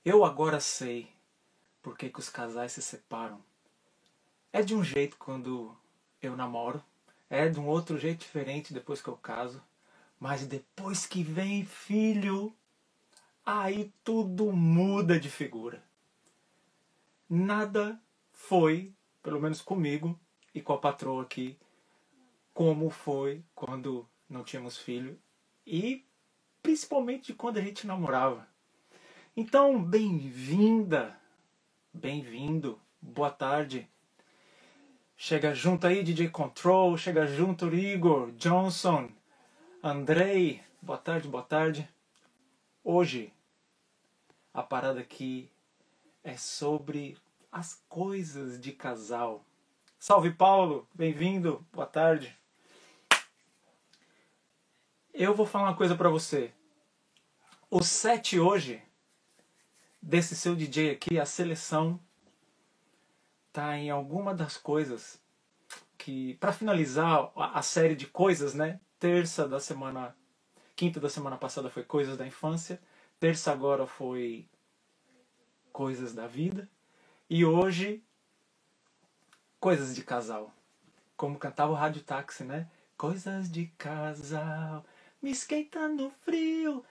Eu agora sei por que os casais se separam. É de um jeito quando eu namoro, é de um outro jeito diferente depois que eu caso, mas depois que vem filho, aí tudo muda de figura. Nada foi, pelo menos comigo e com a patroa aqui, como foi quando não tínhamos filho e principalmente quando a gente namorava. Então, bem-vinda, bem-vindo, boa tarde. Chega junto aí, DJ Control, chega junto Igor, Johnson, Andrei, boa tarde, boa tarde. Hoje, a parada aqui é sobre as coisas de casal. Salve Paulo, bem-vindo, boa tarde. Eu vou falar uma coisa pra você. O set hoje, desse seu DJ aqui, a seleção, tá em alguma das coisas que, pra finalizar a série de coisas, né? Quinta da semana passada foi coisas da infância, terça agora foi coisas da vida, e hoje, coisas de casal. Como cantava o Rádio Táxi, né? Coisas de casal, me esquenta no frio,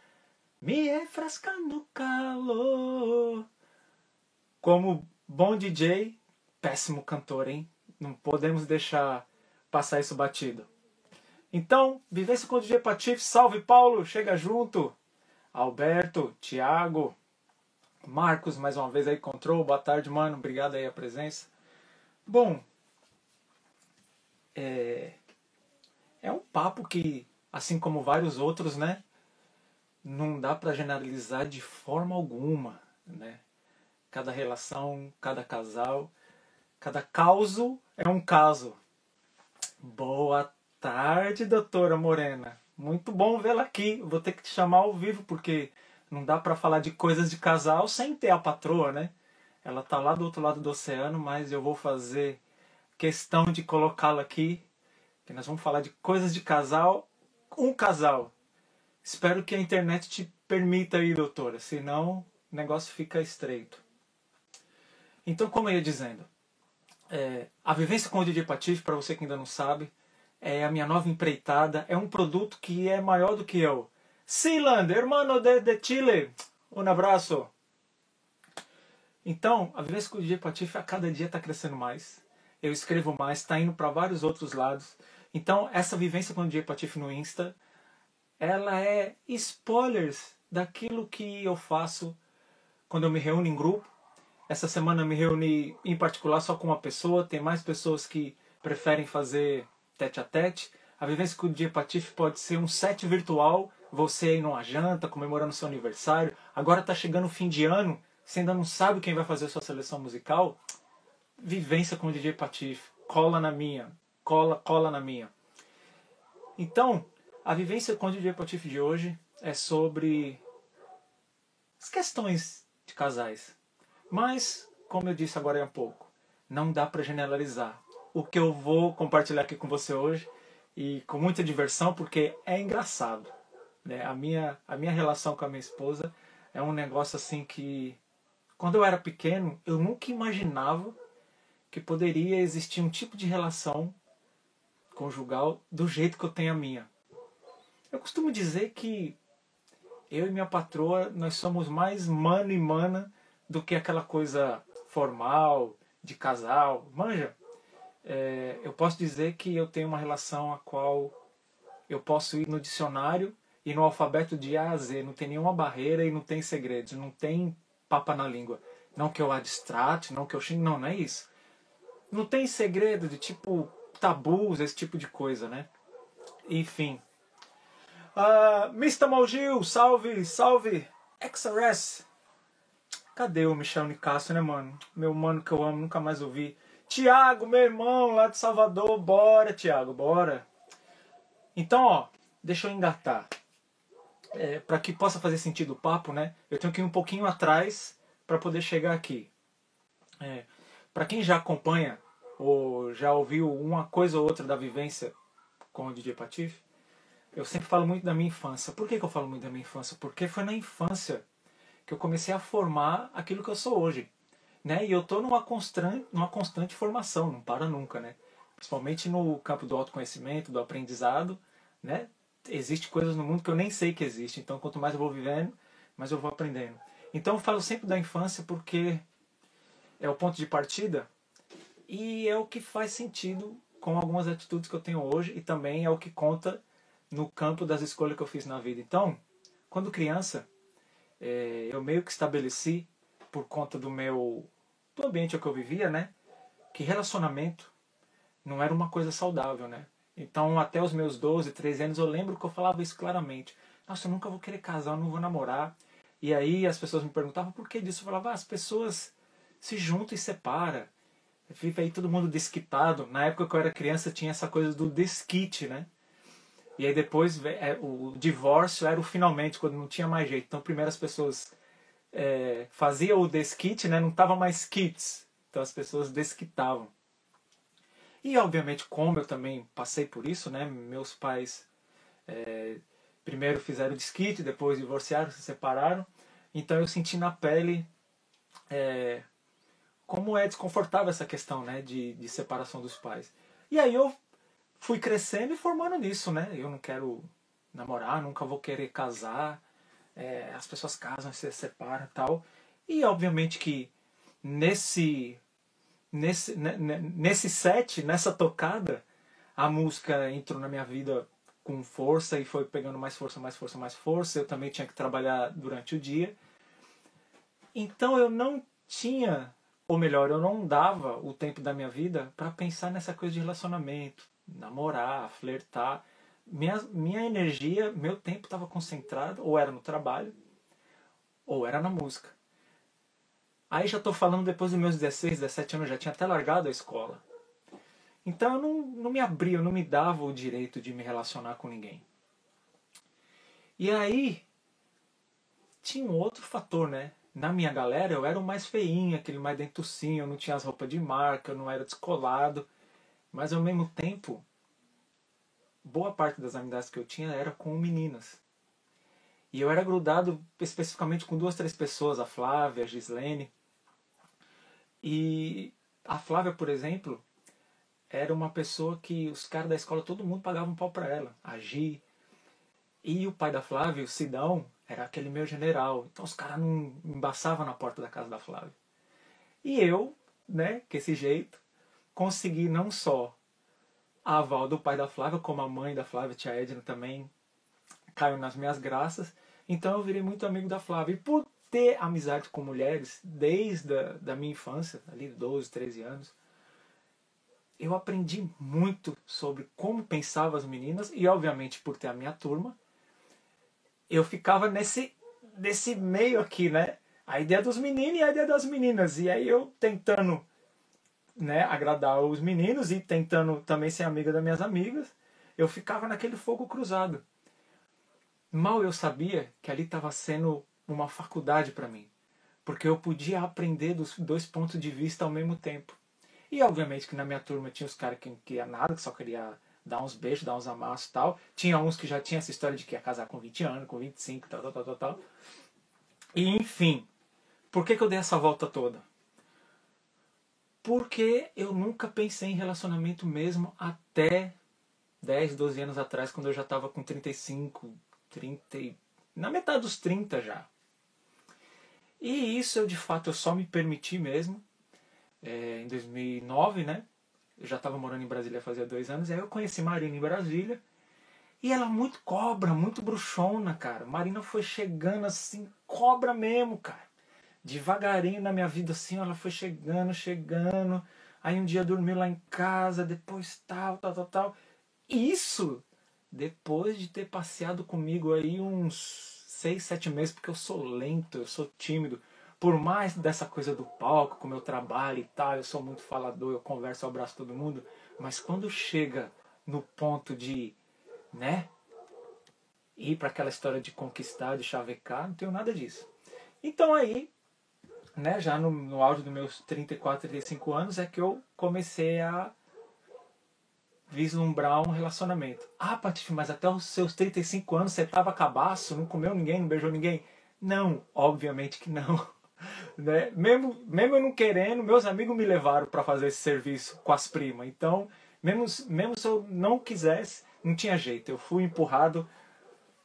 me refresca no calor. Como bom DJ, péssimo cantor, hein? Não podemos deixar passar isso batido. Então, Vivência com o DJ Patife, salve Paulo, chega junto. Alberto, Thiago, Marcos, mais uma vez aí, Control, boa tarde, mano, obrigado aí a presença. Bom, é um papo que, assim como vários outros, né, não dá pra generalizar de forma alguma, né? Cada relação, cada casal, cada causo é um caso. Boa tarde, doutora Morena. Muito bom vê-la aqui. Vou ter que te chamar ao vivo porque não dá pra falar de coisas de casal sem ter a patroa, né? Ela tá lá do outro lado do oceano, mas eu vou fazer questão de colocá-la aqui, que nós vamos falar de coisas de casal, um casal. Espero que a internet te permita aí, doutora, senão o negócio fica estreito. Então, como eu ia dizendo, a Vivência com o DJ Patife, para você que ainda não sabe, é a minha nova empreitada, é um produto que é maior do que eu. Sealand, hermano de Chile, um abraço. Então, a Vivência com o DJ Patife a cada dia está crescendo mais. Eu escrevo mais, está indo para vários outros lados. Então, essa Vivência com o DJ Patife no Insta, ela é spoilers daquilo que eu faço quando eu me reúno em grupo. Essa semana eu me reuni em particular só com uma pessoa, tem mais pessoas que preferem fazer tete a tete. A Vivência com o DJ Patife pode ser um set virtual, você aí numa janta, comemorando seu aniversário. Agora tá chegando o fim de ano, você ainda não sabe quem vai fazer a sua seleção musical? Vivência com o DJ Patife, cola na minha, cola na minha. Então, a Vivência com o DJ Patife de hoje é sobre as questões de casais. Mas, como eu disse agora há pouco, não dá para generalizar. O que eu vou compartilhar aqui com você hoje, e com muita diversão, porque é engraçado, né? A minha relação com a minha esposa é um negócio assim que, quando eu era pequeno, eu nunca imaginava que poderia existir um tipo de relação conjugal do jeito que eu tenho a minha. Eu costumo dizer que eu e minha patroa, nós somos mais mano e mana do que aquela coisa formal, de casal. Manja, eu posso dizer que eu tenho uma relação a qual eu posso ir no dicionário e no alfabeto de A a Z. Não tem nenhuma barreira e não tem segredos, não tem papa na língua. Não que eu a distrate, não que eu xingue, não é isso. Não tem segredo de tipo tabus, esse tipo de coisa, né? Enfim. Mr. Malgil, salve, salve, XRS. Cadê o Michel Nicasso, né, mano? Meu mano que eu amo, nunca mais ouvi. Tiago, meu irmão, lá de Salvador. Bora, Tiago, bora. Então, ó, deixa eu engatar. Para que possa fazer sentido o papo, né? Eu tenho que ir um pouquinho atrás para poder chegar aqui. Para quem já acompanha ou já ouviu uma coisa ou outra da vivência com o DJ Patife, eu sempre falo muito da minha infância. Por que eu falo muito da minha infância? Porque foi na infância que eu comecei a formar aquilo que eu sou hoje, né? E eu estou numa constante formação, não para nunca, né? Principalmente no campo do autoconhecimento, do aprendizado, né? Existem coisas no mundo que eu nem sei que existem, então quanto mais eu vou vivendo, mais eu vou aprendendo. Então eu falo sempre da infância porque é o ponto de partida e é o que faz sentido com algumas atitudes que eu tenho hoje e também é o que conta no campo das escolhas que eu fiz na vida. Então, quando criança, eu meio que estabeleci, por conta do ambiente que eu vivia, né, que relacionamento não era uma coisa saudável, né? Então, até os meus 12, 13 anos, eu lembro que eu falava isso claramente. Nossa, eu nunca vou querer casar, eu não vou namorar. E aí as pessoas me perguntavam por que disso. Eu falava, as pessoas se juntam e separam. Fica aí todo mundo desquitado. Na época que eu era criança tinha essa coisa do desquite, né? E aí depois o divórcio era o finalmente, quando não tinha mais jeito. Então primeiro as pessoas faziam o desquite, né? Não tava mais kits. Então as pessoas desquitavam. E obviamente como eu também passei por isso, né? Meus pais primeiro fizeram desquite, depois divorciaram, se separaram. Então eu senti na pele como é desconfortável essa questão, né? De separação dos pais. E aí eu fui crescendo e formando nisso, né? Eu não quero namorar, nunca vou querer casar. As pessoas casam, se separam e tal. E obviamente que nesse set, nessa tocada, a música entrou na minha vida com força e foi pegando mais força, mais força, mais força. Eu também tinha que trabalhar durante o dia. Então eu não tinha, ou melhor, eu não dava o tempo da minha vida para pensar nessa coisa de relacionamento, namorar, flertar. Minha energia, meu tempo estava concentrado, ou era no trabalho, ou era na música. Aí já estou falando depois dos meus 16, 17 anos, eu já tinha até largado a escola. Então eu não me abria, eu não me dava o direito de me relacionar com ninguém. E aí tinha um outro fator, né? Na minha galera eu era o mais feinho, aquele mais dentucinho, eu não tinha as roupas de marca, eu não era descolado. Mas ao mesmo tempo, boa parte das amizades que eu tinha era com meninas. E eu era grudado especificamente com 2, 3 pessoas, a Flávia, a Gislene. E a Flávia, por exemplo, era uma pessoa que os caras da escola, todo mundo pagava um pau pra ela. A Gi. E o pai da Flávia, o Sidão, era aquele meu general. Então os caras não embaçavam na porta da casa da Flávia. E eu, né, que esse jeito, consegui não só a aval do pai da Flávia, como a mãe da Flávia, tia Edna, também caiu nas minhas graças. Então eu virei muito amigo da Flávia. E por ter amizade com mulheres desde da minha infância, ali 12, 13 anos, eu aprendi muito sobre como pensavam as meninas e, obviamente, por ter a minha turma, eu ficava nesse meio aqui, né? A ideia dos meninos e a ideia das meninas. E aí eu tentando, né, agradar os meninos e tentando também ser amiga das minhas amigas, eu ficava naquele fogo cruzado. Mal eu sabia que ali estava sendo uma faculdade para mim, porque eu podia aprender dos 2 pontos de vista ao mesmo tempo. E obviamente que na minha turma tinha os caras que não queria nada, que só queria dar uns beijos, dar uns amassos e tal. Tinha uns que já tinha essa história de que ia casar com 20 anos, com 25, tal. E enfim, por que eu dei essa volta toda? Porque eu nunca pensei em relacionamento mesmo até 10, 12 anos atrás, quando eu já estava com 35, 30, na metade dos 30 já. E isso eu de fato eu só me permiti mesmo em 2009, né? Eu já estava morando em Brasília fazia 2 anos, aí eu conheci Marina em Brasília. E ela muito cobra, muito bruxona, cara. Marina foi chegando assim, cobra mesmo, cara. Devagarinho na minha vida assim, ela foi chegando, chegando. Aí um dia dormiu lá em casa, depois tal. Isso depois de ter passeado comigo aí uns 6, 7 meses, porque eu sou lento, eu sou tímido. Por mais dessa coisa do palco, com o meu trabalho e tal, eu sou muito falador, eu converso, eu abraço todo mundo. Mas quando chega no ponto de, né, ir para aquela história de conquistar, de chavecar, não tenho nada disso. Então aí, né, já no auge dos meus 34, 35 anos, é que eu comecei a vislumbrar um relacionamento. Ah, Patife, mas até os seus 35 anos você tava cabaço, não comeu ninguém, não beijou ninguém. Não, obviamente que não. Né? Mesmo eu não querendo, meus amigos me levaram para fazer esse serviço com as primas. Então, mesmo se eu não quisesse, não tinha jeito. Eu fui empurrado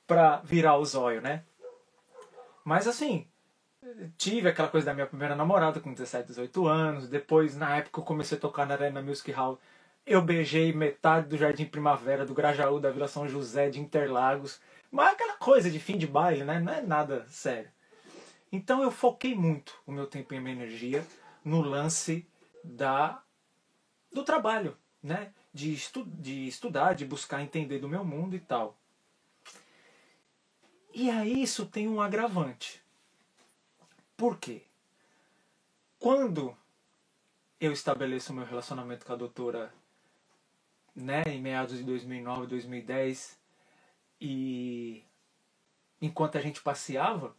para virar o zóio, né? Mas assim, tive aquela coisa da minha primeira namorada com 17, 18 anos. Depois, na época, eu comecei a tocar na Arena Music Hall. Eu beijei metade do Jardim Primavera, do Grajaú, da Vila São José, de Interlagos. Mas aquela coisa de fim de baile, né? Não é nada sério. Então eu foquei muito o meu tempo e a minha energia no lance do trabalho, né? De estudar, de buscar entender do meu mundo e tal. E aí isso tem um agravante. Por quê? Quando eu estabeleço o meu relacionamento com a doutora, né, em meados de 2009, 2010, e enquanto a gente passeava,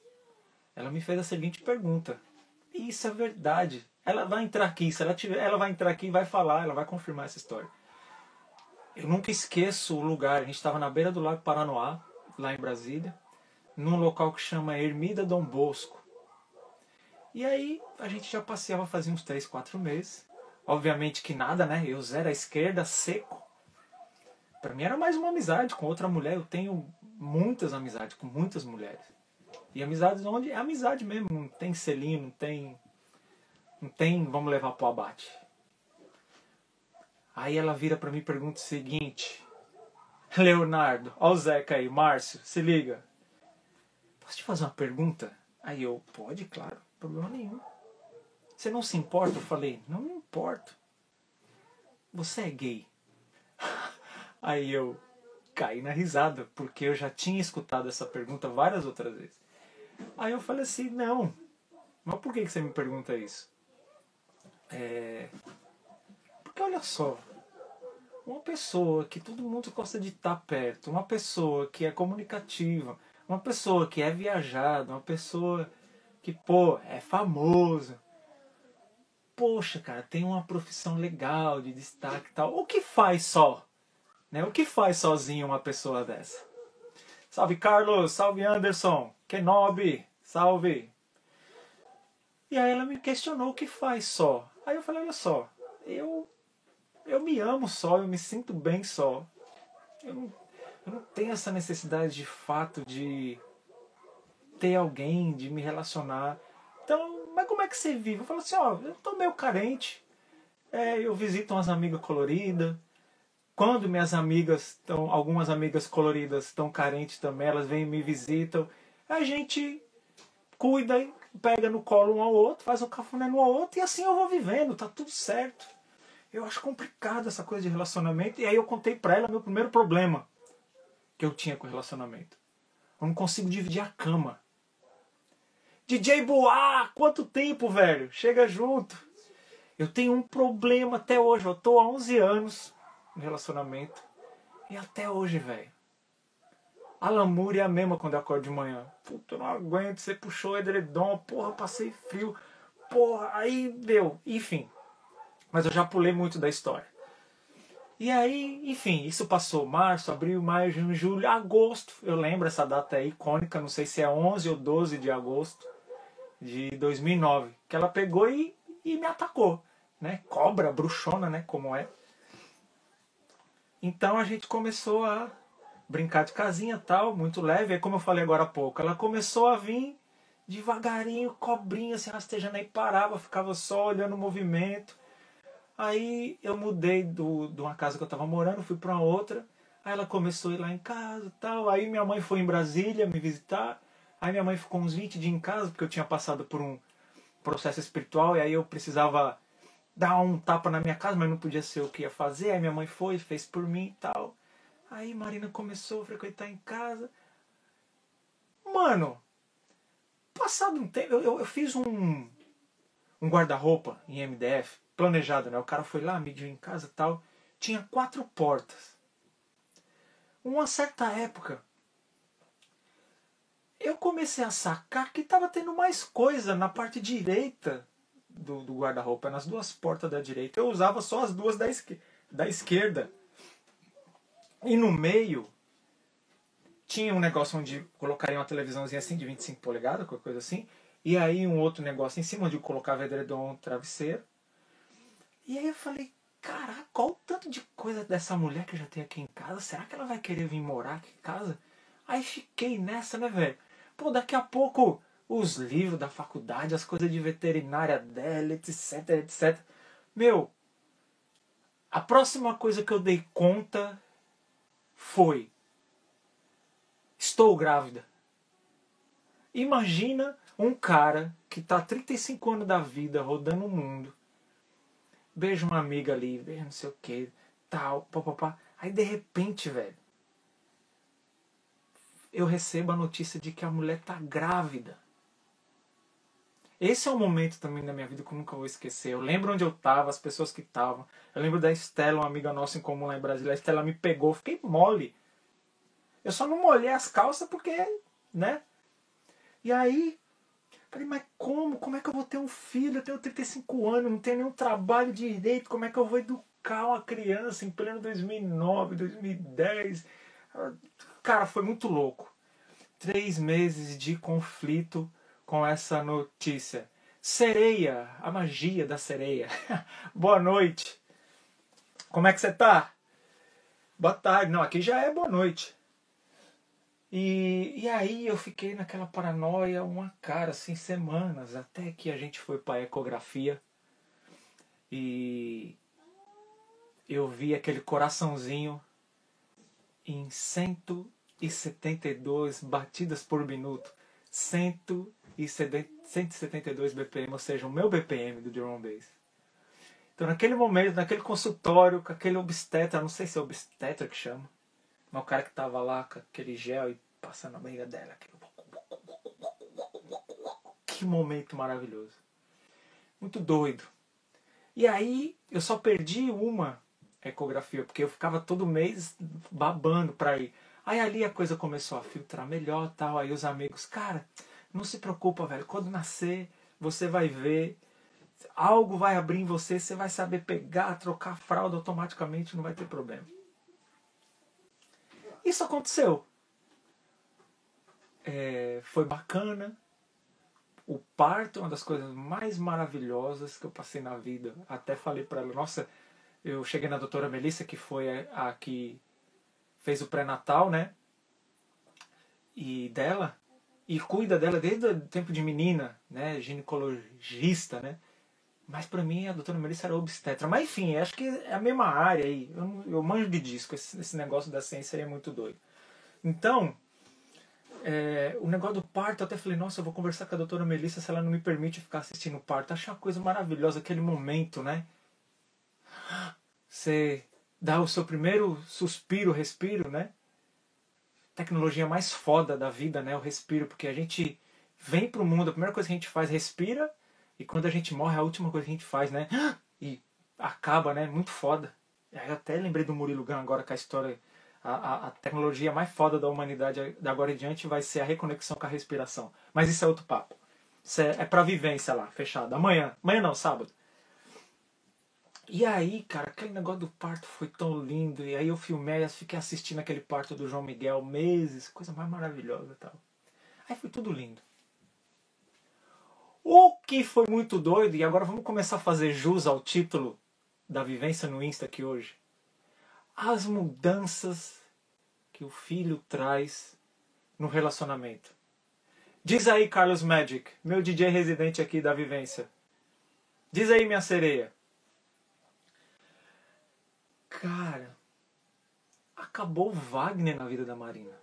ela me fez a seguinte pergunta. E isso é verdade. Ela vai entrar aqui, se ela tiver, ela vai entrar aqui e vai falar, ela vai confirmar essa história. Eu nunca esqueço o lugar. A gente estava na beira do Lago Paranoá, lá em Brasília, num local que chama Ermida Dom Bosco. E aí a gente já passeava fazia uns 3, 4 meses. Obviamente que nada, né? Eu zero à esquerda, seco. Pra mim era mais uma amizade com outra mulher. Eu tenho muitas amizades com muitas mulheres. E amizades onde é amizade mesmo. Não tem selinho, não tem vamos levar pro abate. Aí ela vira pra mim e pergunta o seguinte. Leonardo, ó o Zeca aí, Márcio, se liga. Posso te fazer uma pergunta? Aí eu, pode, claro, problema nenhum. Você não se importa? Eu falei, não me importo. Você é gay? Aí eu caí na risada, porque eu já tinha escutado essa pergunta várias outras vezes. Aí eu falei assim, não. Mas por que você me pergunta isso? Porque olha só, uma pessoa que todo mundo gosta de estar perto, uma pessoa que é comunicativa, uma pessoa que é viajada, uma pessoa que, pô, é famosa. Poxa, cara, tem uma profissão legal, de destaque e tal. O que faz só? Né? O que faz sozinho uma pessoa dessa? Salve Carlos, salve Anderson, Kenobi, salve. E aí ela me questionou o que faz só. Aí eu falei, olha só, eu me amo só, eu me sinto bem só. Eu não tenho essa necessidade de fato de ter alguém, de me relacionar. Então, mas como é que você vive? Eu falo assim, ó, eu tô meio carente. Eu visito umas amigas coloridas. Quando minhas amigas estão, algumas amigas coloridas estão carentes também, elas vêm e me visitam. A gente cuida, pega no colo um ao outro, faz um cafuné no ao outro e assim eu vou vivendo, tá tudo certo. Eu acho complicado essa coisa de relacionamento. E aí eu contei pra ela meu primeiro problema que eu tinha com relacionamento. Eu não consigo dividir a cama. DJ Boa, quanto tempo, velho? Chega junto. Eu tenho um problema até hoje. Eu tô há 11 anos no relacionamento. E até hoje, velho. A lamúria é a mesma quando eu acordo de manhã. Puta, eu não aguento. Você puxou o edredom. Porra, passei frio. Porra, aí deu. Enfim. Mas eu já pulei muito da história. E aí, enfim, isso passou março, abril, maio, junho, julho, agosto. Eu lembro essa data aí, icônica, não sei se é 11 ou 12 de agosto de 2009. Que ela pegou e me atacou. Né? Cobra, bruxona, né? Como é. Então a gente começou a brincar de casinha tal, muito leve. Aí, como eu falei agora há pouco, ela começou a vir devagarinho, cobrinha, se rastejando, aí parava, ficava só olhando o movimento. Aí eu mudei de uma casa que eu estava morando, fui para uma outra. Aí ela começou a ir lá em casa e tal. Aí minha mãe foi em Brasília me visitar. Aí minha mãe ficou uns 20 dias em casa, porque eu tinha passado por um processo espiritual. E aí eu precisava dar um tapa na minha casa, mas não podia ser o que ia fazer. Aí minha mãe foi, fez por mim e tal. Aí Marina começou a frequentar em casa. Mano, passado um tempo, eu fiz um guarda-roupa em MDF, planejado, né? O cara foi lá, mediu em casa e tal. Tinha 4 portas. Uma certa época, eu comecei a sacar que estava tendo mais coisa na parte direita do guarda-roupa, nas 2 portas da direita. Eu usava só as 2 da esquerda. E no meio tinha um negócio onde colocaria uma televisãozinha assim de 25 polegadas, qualquer coisa assim. E aí um outro negócio em cima onde eu colocava edredom, travesseiro. E aí eu falei, caraca, qual o tanto de coisa dessa mulher que eu já tenho aqui em casa? Será que ela vai querer vir morar aqui em casa? Aí fiquei nessa, né, velho? Pô, daqui a pouco os livros da faculdade, as coisas de veterinária dela, etc, etc. Meu, a próxima coisa que eu dei conta foi: estou grávida. Imagina um cara que tá 35 anos da vida rodando o mundo, beija uma amiga ali, beija não sei o que, tal, papapá. Aí de repente, velho, eu recebo a notícia de que a mulher tá grávida. Esse é um momento também da minha vida que eu nunca vou esquecer. Eu lembro onde eu tava, as pessoas que estavam. Eu lembro da Estela, uma amiga nossa em comum lá em Brasília. A Estela me pegou, fiquei mole. Eu só não molhei as calças porque, né? E aí, falei, mas como? Como é que eu vou ter um filho? Eu tenho 35 anos, não tenho nenhum trabalho direito. Como é que eu vou educar uma criança em pleno 2009, 2010? Cara, foi muito louco. 3 meses de conflito com essa notícia. Sereia, a magia da sereia. Boa noite. Como é que você tá? Boa tarde. Não, aqui já é boa noite. E aí eu fiquei naquela paranoia assim, semanas, até que a gente foi para ecografia e eu vi aquele coraçãozinho em 172 batidas por minuto. 172 BPM, ou seja, o meu BPM do drum and bass. Então naquele momento, naquele consultório, com aquele obstetra, não sei se é obstetra que chama, mas o cara que tava lá com aquele gel e passando na barriga dela. Que momento maravilhoso. Muito doido. E aí eu só perdi uma ecografia, porque eu ficava todo mês babando pra ir. Aí ali a coisa começou a filtrar melhor, tal. Aí os amigos, cara, não se preocupa, velho. Quando nascer, você vai ver. Algo vai abrir em você, você vai saber pegar, trocar a fralda automaticamente, não vai ter problema. Isso aconteceu. Foi bacana. O parto é uma das coisas mais maravilhosas que eu passei na vida. Até falei pra ela, nossa, eu cheguei na doutora Melissa, que foi a que fez o pré-natal, né? E dela, e cuida dela desde o tempo de menina, né? Ginecologista, né? Mas pra mim a doutora Melissa era obstetra. Mas enfim, acho que é a mesma área aí. Eu manjo de disco, esse negócio da ciência aí é muito doido. Então, o negócio do parto, eu até falei, nossa, eu vou conversar com a doutora Melissa se ela não me permite ficar assistindo o parto. Achei uma coisa maravilhosa, aquele momento, né? Você dá o seu primeiro suspiro, respiro, né? Tecnologia mais foda da vida, né? O respiro, porque a gente vem pro mundo, a primeira coisa que a gente faz, respira, e quando a gente morre, a última coisa que a gente faz, né? E acaba, né? Muito foda. Aí eu até lembrei do Murilo Gun agora com a história. A tecnologia mais foda da humanidade da agora em diante vai ser a reconexão com a respiração. Mas isso é outro papo. Isso é pra vivência lá, fechado. Amanhã. Amanhã não, sábado. E aí, cara, aquele negócio do parto foi tão lindo. E aí eu filmei, fiquei assistindo aquele parto do João Miguel meses, coisa mais maravilhosa e tal. Aí foi tudo lindo. O que foi muito doido, e agora vamos começar a fazer jus ao título da vivência no Insta aqui hoje. As mudanças que o filho traz no relacionamento. Diz aí, Carlos Magic, meu DJ residente aqui da vivência. Diz aí, minha sereia. Cara, acabou o Wagner na vida da Marina.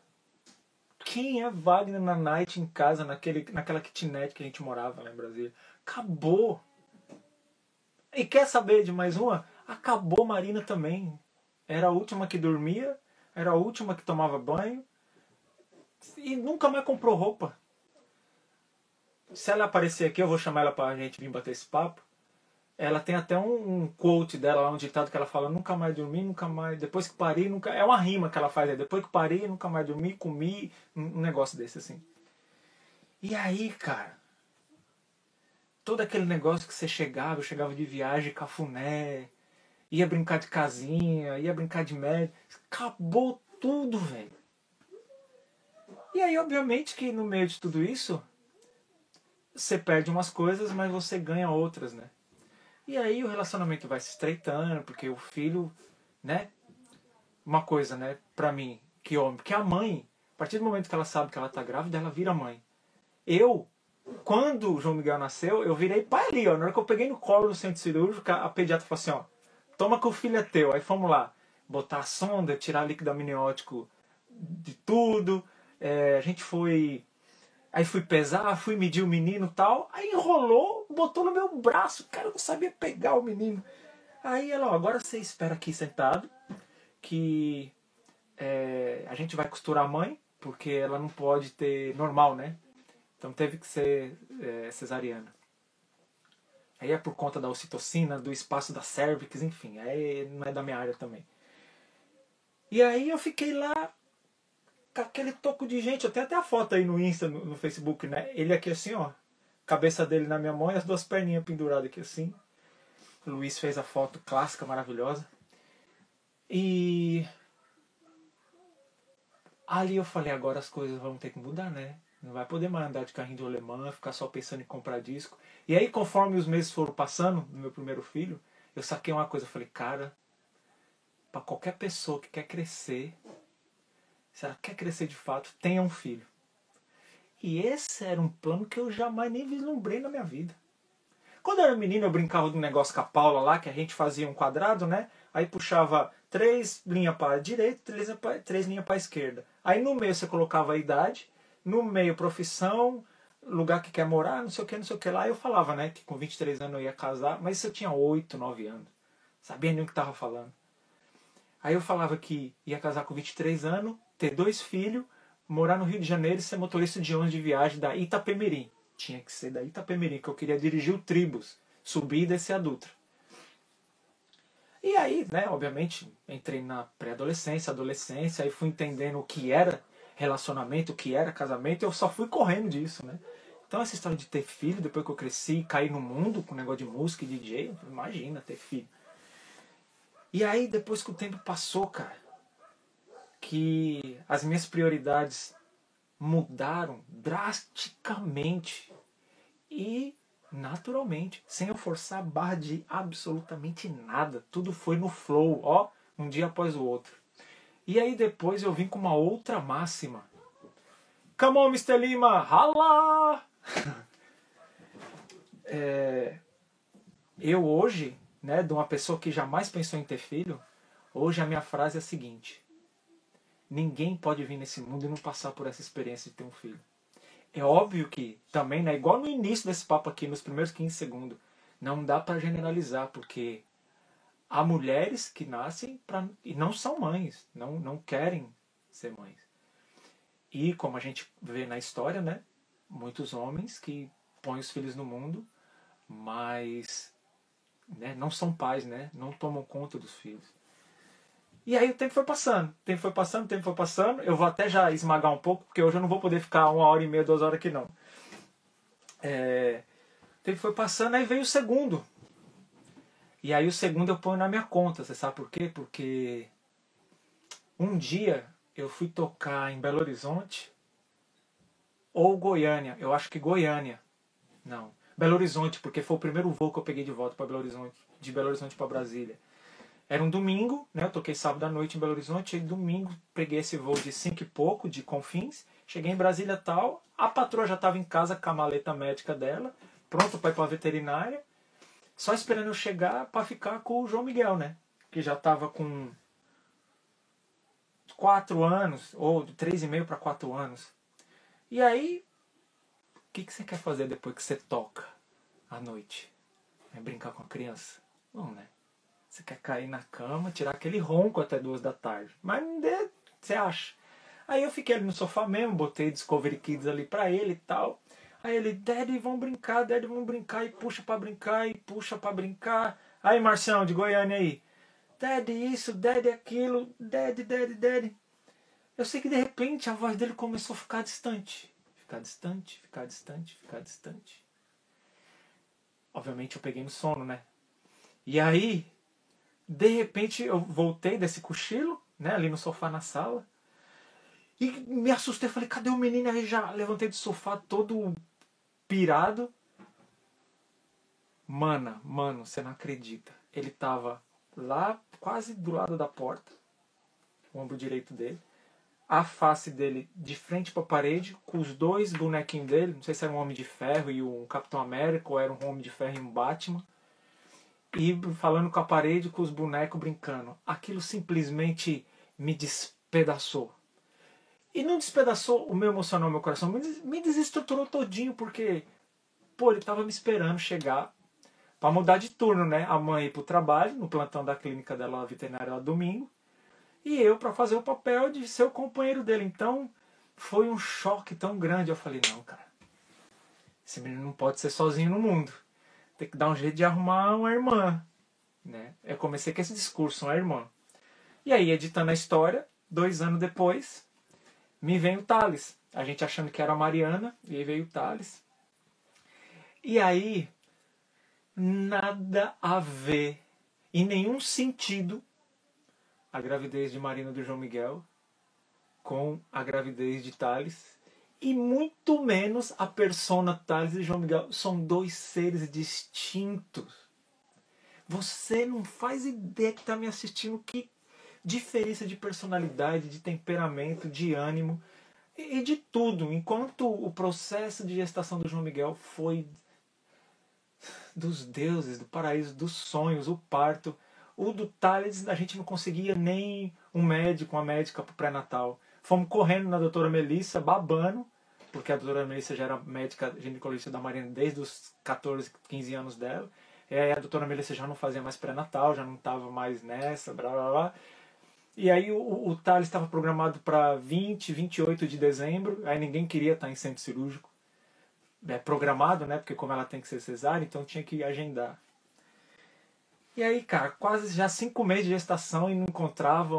Quem é Wagner na night em casa, naquela kitnet que a gente morava lá em Brasília? Acabou. E quer saber de mais uma? Acabou Marina também. Era a última que dormia, era a última que tomava banho e nunca mais comprou roupa. Se ela aparecer aqui, eu vou chamar ela pra gente vir bater esse papo. Ela tem até um quote dela lá, um ditado que ela fala: nunca mais dormi, nunca mais. Depois que parei, nunca. É uma rima que ela faz aí. Depois que parei, nunca mais dormi, comi. Um negócio desse assim. E aí, cara. Todo aquele negócio que você chegava, eu chegava de viagem, cafuné. Ia brincar de casinha, ia brincar de média. Acabou tudo, velho. E aí, obviamente, que no meio de tudo isso, você perde umas coisas, mas você ganha outras, né? E aí o relacionamento vai se estreitando, porque o filho, né? Uma coisa, né? Pra mim, que homem, porque a mãe, a partir do momento que ela sabe que ela tá grávida, ela vira mãe. Eu, quando o João Miguel nasceu, eu virei pai ali, ó. Na hora que eu peguei no colo no centro cirúrgico, a pediatra falou assim, ó, toma que o filho é teu. Aí fomos lá, botar a sonda, tirar líquido amniótico de tudo. A gente foi... Aí fui pesar, fui medir o menino e tal. Aí enrolou, botou no meu braço. Cara, eu não sabia pegar o menino. Aí ela, ó, agora você espera aqui sentado, que a gente vai costurar a mãe, porque ela não pode ter normal, né? Então teve que ser cesariana. Aí é por conta da ocitocina, do espaço da cervix, enfim. Aí não é da minha área também. E aí eu fiquei lá com aquele toco de gente. Eu tenho até a foto aí no Insta, no Facebook, né? Ele aqui assim, ó. Cabeça dele na minha mão e as duas perninhas penduradas aqui assim. O Luiz fez a foto clássica, maravilhosa. E ali eu falei, agora as coisas vão ter que mudar, né? Não vai poder mais andar de carrinho de alemã, ficar só pensando em comprar disco. E aí, conforme os meses foram passando, no meu primeiro filho, eu saquei uma coisa. Eu falei, cara, para qualquer pessoa que quer crescer, se ela quer crescer de fato, tenha um filho. E esse era um plano que eu jamais nem vislumbrei na minha vida. Quando eu era menino, eu brincava de um negócio com a Paula lá, que a gente fazia um quadrado, né? Aí puxava 3 linhas para a direita, 3 linhas para a esquerda. Aí no meio você colocava a idade, no meio profissão, lugar que quer morar, não sei o que lá. Eu falava, né, que com 23 anos eu ia casar, mas isso eu tinha 8, 9 anos. Sabia nem o que estava falando. Aí eu falava que ia casar com 23 anos, ter 2 filhos, morar no Rio de Janeiro e ser motorista de ônibus de viagem da Itapemirim. Tinha que ser da Itapemirim, que eu queria dirigir o Tribus, subir e descer a Dutra. E aí, né, obviamente, entrei na pré-adolescência, adolescência, aí fui entendendo o que era relacionamento, o que era casamento, e eu só fui correndo disso, né? Então essa história de ter filho, depois que eu cresci, cair no mundo com negócio de música e DJ, imagina ter filho. E aí, depois que o tempo passou, cara, que as minhas prioridades mudaram drasticamente e naturalmente, sem eu forçar a barra de absolutamente nada. Tudo foi no flow, ó, um dia após o outro. E aí depois eu vim com uma outra máxima. Come on, Mr. Lima, rala! Eu hoje, né, de uma pessoa que jamais pensou em ter filho, hoje a minha frase é a seguinte: ninguém pode vir nesse mundo e não passar por essa experiência de ter um filho. É óbvio que também, né, igual no início desse papo aqui, nos primeiros 15 segundos, não dá para generalizar, porque há mulheres que nascem e não são mães, não querem ser mães. E como a gente vê na história, né, muitos homens que põem os filhos no mundo, mas né, não são pais, né, não tomam conta dos filhos. E aí o tempo foi passando, o tempo foi passando, o tempo foi passando. Eu vou até já esmagar um pouco, porque hoje eu não vou poder ficar 1h30, 2 horas aqui não. O tempo foi passando, aí veio o segundo. E aí o segundo eu ponho na minha conta, você sabe por quê? Porque um dia eu fui tocar em Belo Horizonte ou Goiânia, eu acho que Goiânia. Não, Belo Horizonte, porque foi o primeiro voo que eu peguei de volta para Belo Horizonte, de Belo Horizonte para Brasília. Era um domingo, né? Eu toquei sábado à noite em Belo Horizonte, e domingo peguei esse voo de 5 e pouco, de Confins, cheguei em Brasília e tal, a patroa já estava em casa com a maleta médica dela, pronto para ir para a veterinária, só esperando eu chegar para ficar com o João Miguel, né? Que já estava com 4 anos, ou 3,5 para 4 anos. E aí, o que você quer fazer depois que você toca à noite? É brincar com a criança? Não, né? Você quer cair na cama, tirar aquele ronco até 2 da tarde. Mas não dê, você acha. Aí eu fiquei ali no sofá mesmo, botei Discovery Kids ali pra ele e tal. Aí ele, Daddy, vamos brincar, e puxa pra brincar, e puxa pra brincar. Aí, Marcião, de Goiânia aí. Daddy isso, Daddy aquilo, Daddy, Daddy, Daddy. Eu sei que de repente a voz dele começou a ficar distante. Ficar distante, ficar distante, ficar distante. Obviamente eu peguei no sono, né? E aí, de repente eu voltei desse cochilo, né, ali no sofá na sala. E me assustei, falei, cadê o menino? Aí já levantei do sofá todo pirado. Mano, você não acredita. Ele tava lá, quase do lado da porta, o ombro direito dele. A face dele de frente para a parede, com os dois bonequinhos dele. Não sei se era um Homem de Ferro e um Capitão América, ou era um Homem de Ferro e um Batman. E falando com a parede, com os bonecos brincando. Aquilo simplesmente me despedaçou. E não despedaçou o meu emocional, o meu coração, me desestruturou todinho, porque, pô, ele tava me esperando chegar para mudar de turno, né? A mãe ir pro trabalho, no plantão da clínica dela veterinária domingo, e eu para fazer o papel de ser o companheiro dele. Então, foi um choque tão grande. Eu falei, não, cara, esse menino não pode ser sozinho no mundo. Tem que dar um jeito de arrumar uma irmã, né? Eu comecei com esse discurso, uma irmã. E aí, editando a história, 2 anos depois, me vem o Thales. A gente achando que era a Mariana, e aí veio o Thales. E aí, nada a ver, em nenhum sentido, a gravidez de Marina do João Miguel com a gravidez de Thales. E muito menos a persona Thales e João Miguel. São 2 seres distintos. Você não faz ideia que está me assistindo que diferença de personalidade, de temperamento, de ânimo e de tudo. Enquanto o processo de gestação do João Miguel foi dos deuses, do paraíso, dos sonhos, o parto. O do Thales a gente não conseguia nem um médico, uma médica para o pré-natal. Fomos correndo na doutora Melissa, babando, porque a doutora Melissa já era médica ginecologista da Marina desde os 14, 15 anos dela. E aí a doutora Melissa já não fazia mais pré-natal, já não estava mais nessa, blá blá blá. E aí o Thales estava programado para 20, 28 de dezembro, aí ninguém queria estar em centro cirúrgico. Programado, né? Porque como ela tem que ser cesárea, então tinha que agendar. E aí, cara, quase já 5 meses de gestação e não encontrava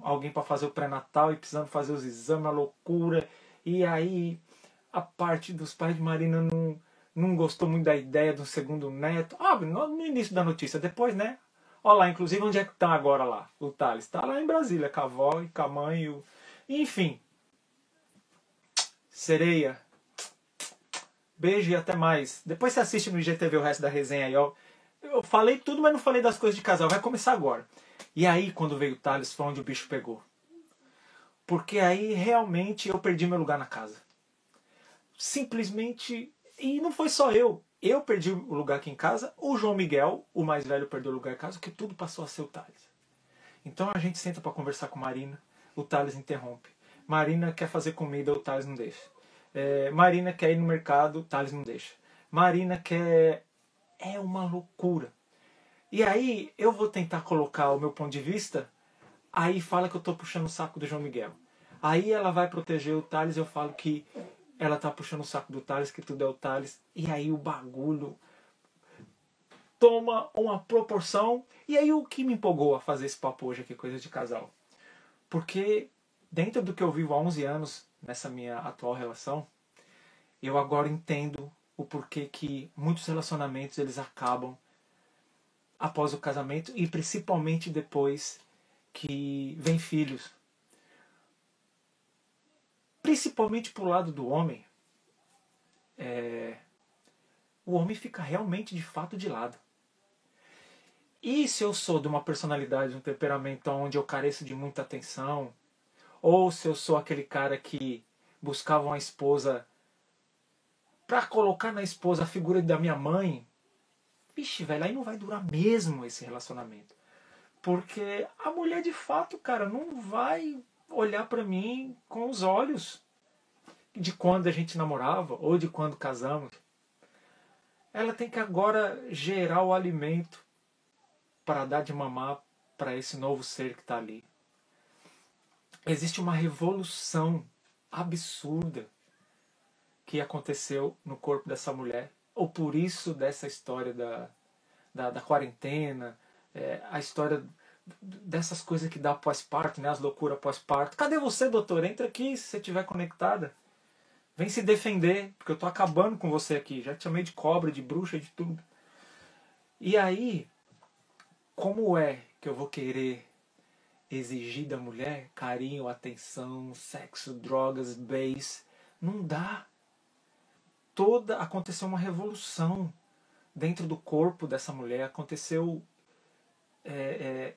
alguém para fazer o pré-natal e precisando fazer os exames, uma loucura. E aí a parte dos pais de Marina não gostou muito da ideia do segundo neto. No início da notícia, depois, né? Olha lá, inclusive, onde é que tá agora lá? O Thales tá lá em Brasília, com a avó e com a mãe. Enfim. Sereia. Beijo e até mais. Depois você assiste no IGTV o resto da resenha aí, ó. Eu falei tudo, mas não falei das coisas de casal. Vai começar agora. E aí, quando veio o Thales, foi onde o bicho pegou. Porque aí, realmente, eu perdi meu lugar na casa. Simplesmente... E não foi só eu. Eu perdi o lugar aqui em casa. O João Miguel, o mais velho, perdeu o lugar em casa. Que tudo passou a ser o Thales. Então a gente senta para conversar com Marina. O Thales interrompe. Marina quer fazer comida, o Thales não deixa. Marina quer ir no mercado, o Thales não deixa. Marina quer... É uma loucura. E aí eu vou tentar colocar o meu ponto de vista, aí fala que eu estou puxando o saco do João Miguel. Aí ela vai proteger o Thales, eu falo que ela está puxando o saco do Thales, que tudo é o Thales. E aí o bagulho toma uma proporção. E aí o que me empolgou a fazer esse papo hoje aqui, coisa de casal? Porque dentro do que eu vivo há 11 anos, nessa minha atual relação, eu agora entendo o porquê que muitos relacionamentos eles acabam após o casamento e principalmente depois que vem filhos. Principalmente pro lado do homem, o homem fica realmente de fato de lado. E se eu sou de uma personalidade, de um temperamento onde eu careço de muita atenção, ou se eu sou aquele cara que buscava uma esposa para colocar na esposa a figura da minha mãe, vixe, velho, aí não vai durar mesmo esse relacionamento. Porque a mulher de fato, cara, não vai olhar para mim com os olhos de quando a gente namorava ou de quando casamos. Ela tem que agora gerar o alimento para dar de mamar para esse novo ser que está ali. Existe uma revolução absurda que aconteceu no corpo dessa mulher, ou por isso dessa história da quarentena, a história dessas coisas que dá pós-parto, né, as loucuras pós-parto. Cadê você, doutor? Entra aqui se você estiver conectada. Vem se defender, porque eu tô acabando com você aqui. Já te chamei de cobra, de bruxa, de tudo. E aí, como é que eu vou querer exigir da mulher carinho, atenção, sexo, drogas, bens. Não dá. Aconteceu uma revolução dentro do corpo dessa mulher. Aconteceu.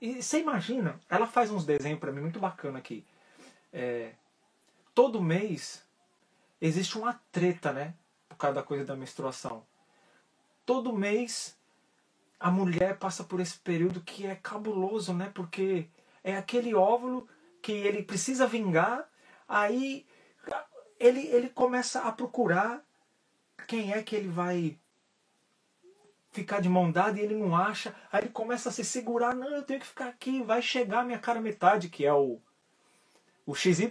E você imagina, ela faz uns desenhos pra mim muito bacana aqui. Todo mês existe uma treta, né? Por causa da coisa da menstruação. Todo mês a mulher passa por esse período que é cabuloso, né? Porque é aquele óvulo que ele precisa vingar, aí ele começa a procurar quem é que ele vai ficar de mão dada e ele não acha, aí ele começa a se segurar, não, eu tenho que ficar aqui, vai chegar a minha cara metade, que é o XY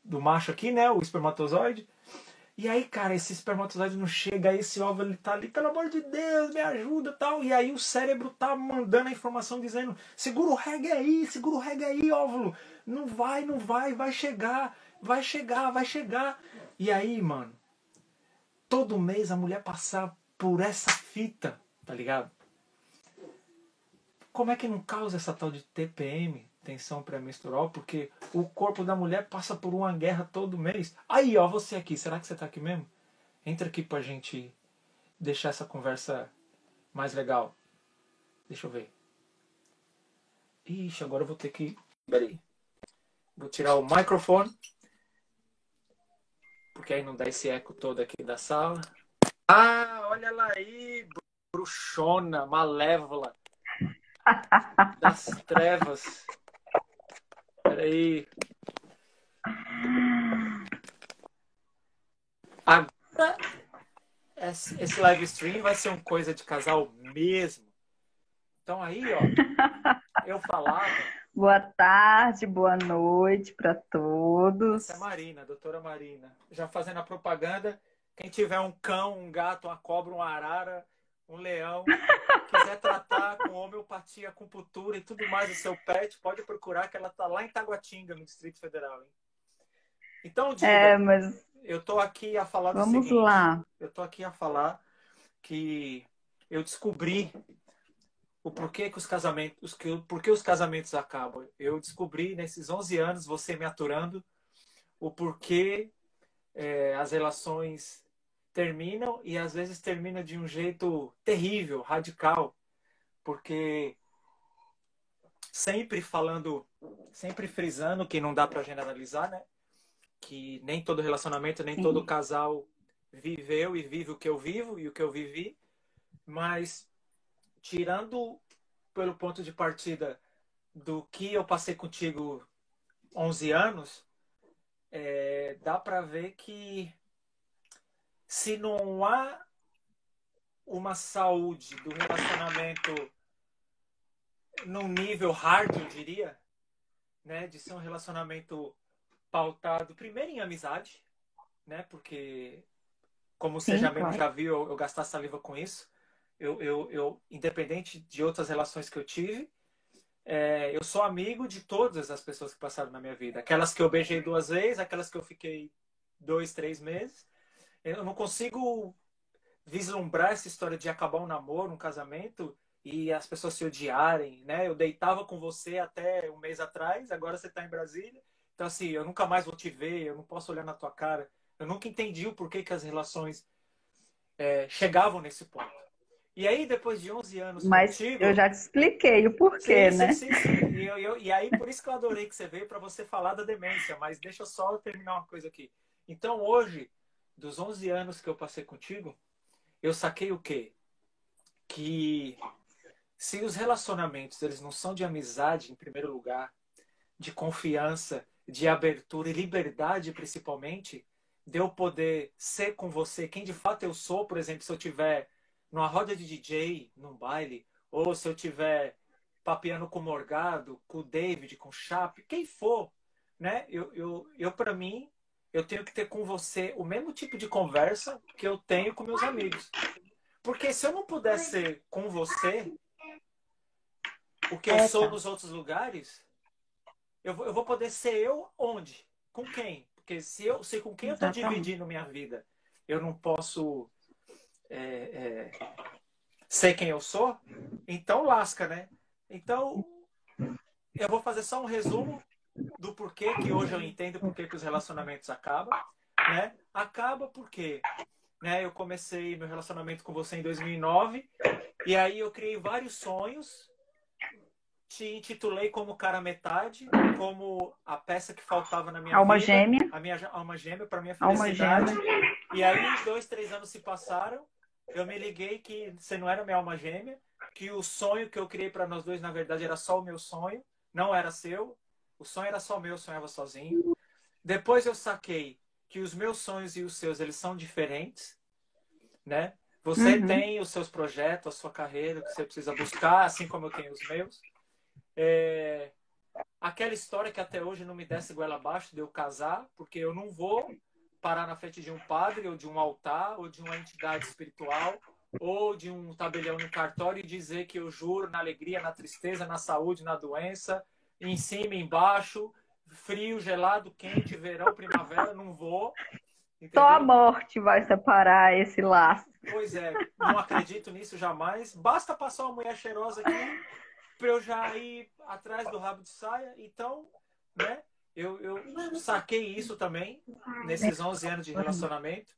do macho aqui, né? O espermatozoide. E aí, cara, esse espermatozoide não chega, aí esse óvulo ele tá ali, pelo amor de Deus, me ajuda e tal. E aí o cérebro tá mandando a informação dizendo, segura o reggae aí, óvulo. Não vai, vai chegar, vai chegar, vai chegar. E aí, mano, todo mês a mulher passar por essa fita, tá ligado? Como é que não causa essa tal de TPM, tensão pré-menstrual? Porque o corpo da mulher passa por uma guerra todo mês. Aí, ó, você aqui, será que você tá aqui mesmo? Entra aqui pra gente deixar essa conversa mais legal. Deixa eu ver. Ixi, agora eu vou ter que... Peraí. Vou tirar o microfone. Porque aí não dá esse eco todo aqui da sala. Ah, olha ela aí, bruxona, malévola. Das trevas. Peraí. Agora, esse live stream vai ser uma coisa de casal mesmo. Então aí, ó, eu falava... Boa tarde, boa noite para Essa é a todos. Marina, a doutora Marina. Já fazendo a propaganda, quem tiver um cão, um gato, uma cobra, uma arara, um leão, quiser tratar com homeopatia, acupuntura e tudo mais o seu pet, pode procurar que ela tá lá em Taguatinga, no Distrito Federal. Hein? Então, diga, Mas eu tô aqui a falar do vamos seguinte, lá. eu tô aqui a falar que eu descobri o porquê que os casamentos, porquê os casamentos acabam. Eu descobri nesses 11 anos, você me aturando, o porquê as relações terminam e às vezes terminam de um jeito terrível, radical, porque sempre falando, sempre frisando que não dá para generalizar, né? Que nem todo relacionamento, nem todo Sim. casal viveu e vive o que eu vivo e o que eu vivi, mas tirando pelo ponto de partida do que eu passei contigo 11 anos, dá para ver que se não há uma saúde do relacionamento num nível hard, eu diria, né, de ser um relacionamento pautado primeiro em amizade, né, porque como você Sim, já mesmo claro. já viu eu gastar saliva com isso, eu independente de outras relações que eu tive, eu sou amigo de todas as pessoas que passaram na minha vida, aquelas que eu beijei 2 vezes, aquelas que eu fiquei 2, 3 meses, eu não consigo vislumbrar essa história de acabar um namoro, um casamento e as pessoas se odiarem, né? Eu deitava com você até um mês atrás, agora você está em Brasília. Então, assim, eu nunca mais vou te ver, eu não posso olhar na tua cara. Eu nunca entendi o porquê que as relações chegavam nesse ponto. E aí, depois de 11 anos Mas eu contigo... já te expliquei o porquê, Sim, sim, né? sim, sim. E aí, por isso que eu adorei que você veio, para você falar da demência. Mas deixa eu só terminar uma coisa aqui. Então, hoje, dos 11 anos que eu passei contigo, eu saquei o quê? Que se os relacionamentos eles não são de amizade em primeiro lugar, de confiança, de abertura e liberdade principalmente, de eu poder ser com você quem de fato eu sou, por exemplo, se eu tiver numa roda de DJ, num baile, ou se eu tiver papeando com o Morgado, com o David, com o Chape, quem for, né? Eu para mim, eu tenho que ter com você o mesmo tipo de conversa que eu tenho com meus amigos. Porque se eu não puder ser com você o que eu sou Tá. nos outros lugares, eu vou poder ser eu onde? Com quem? Porque se com quem eu estou Exatamente. dividindo minha vida, eu não posso é, ser quem eu sou, então lasca, né? Então, eu vou fazer só um resumo do porquê que hoje eu entendo porquê que os relacionamentos acabam, né? Acaba porque, né, eu comecei meu relacionamento com você em 2009 e aí eu criei vários sonhos, te intitulei como cara metade, como a peça que faltava na minha Alma vida, gêmea. a minha alma gêmea para minha Alma felicidade. gêmea. E aí 2, 3 anos se passaram, eu me liguei que você não era minha alma gêmea, que o sonho que eu criei para nós dois na verdade era só o meu sonho, não era seu. O sonho era só meu, eu sonhava sozinho. Depois eu saquei que os meus sonhos e os seus, eles são diferentes, né? Você Uhum. tem os seus projetos, a sua carreira, que você precisa buscar, assim como eu tenho os meus. Aquela história que até hoje não me desce goela abaixo de eu casar, porque eu não vou parar na frente de um padre, ou de um altar, ou de uma entidade espiritual, ou de um tabelião no cartório e dizer que eu juro na alegria, na tristeza, na saúde, na doença, em cima, embaixo, frio, gelado, quente, verão, primavera, não vou, Só a entendeu? morte vai separar esse laço. Pois é, não acredito nisso jamais. Basta passar uma mulher cheirosa aqui para eu já ir atrás do rabo de saia. Então, né, eu saquei isso também nesses 11 anos de relacionamento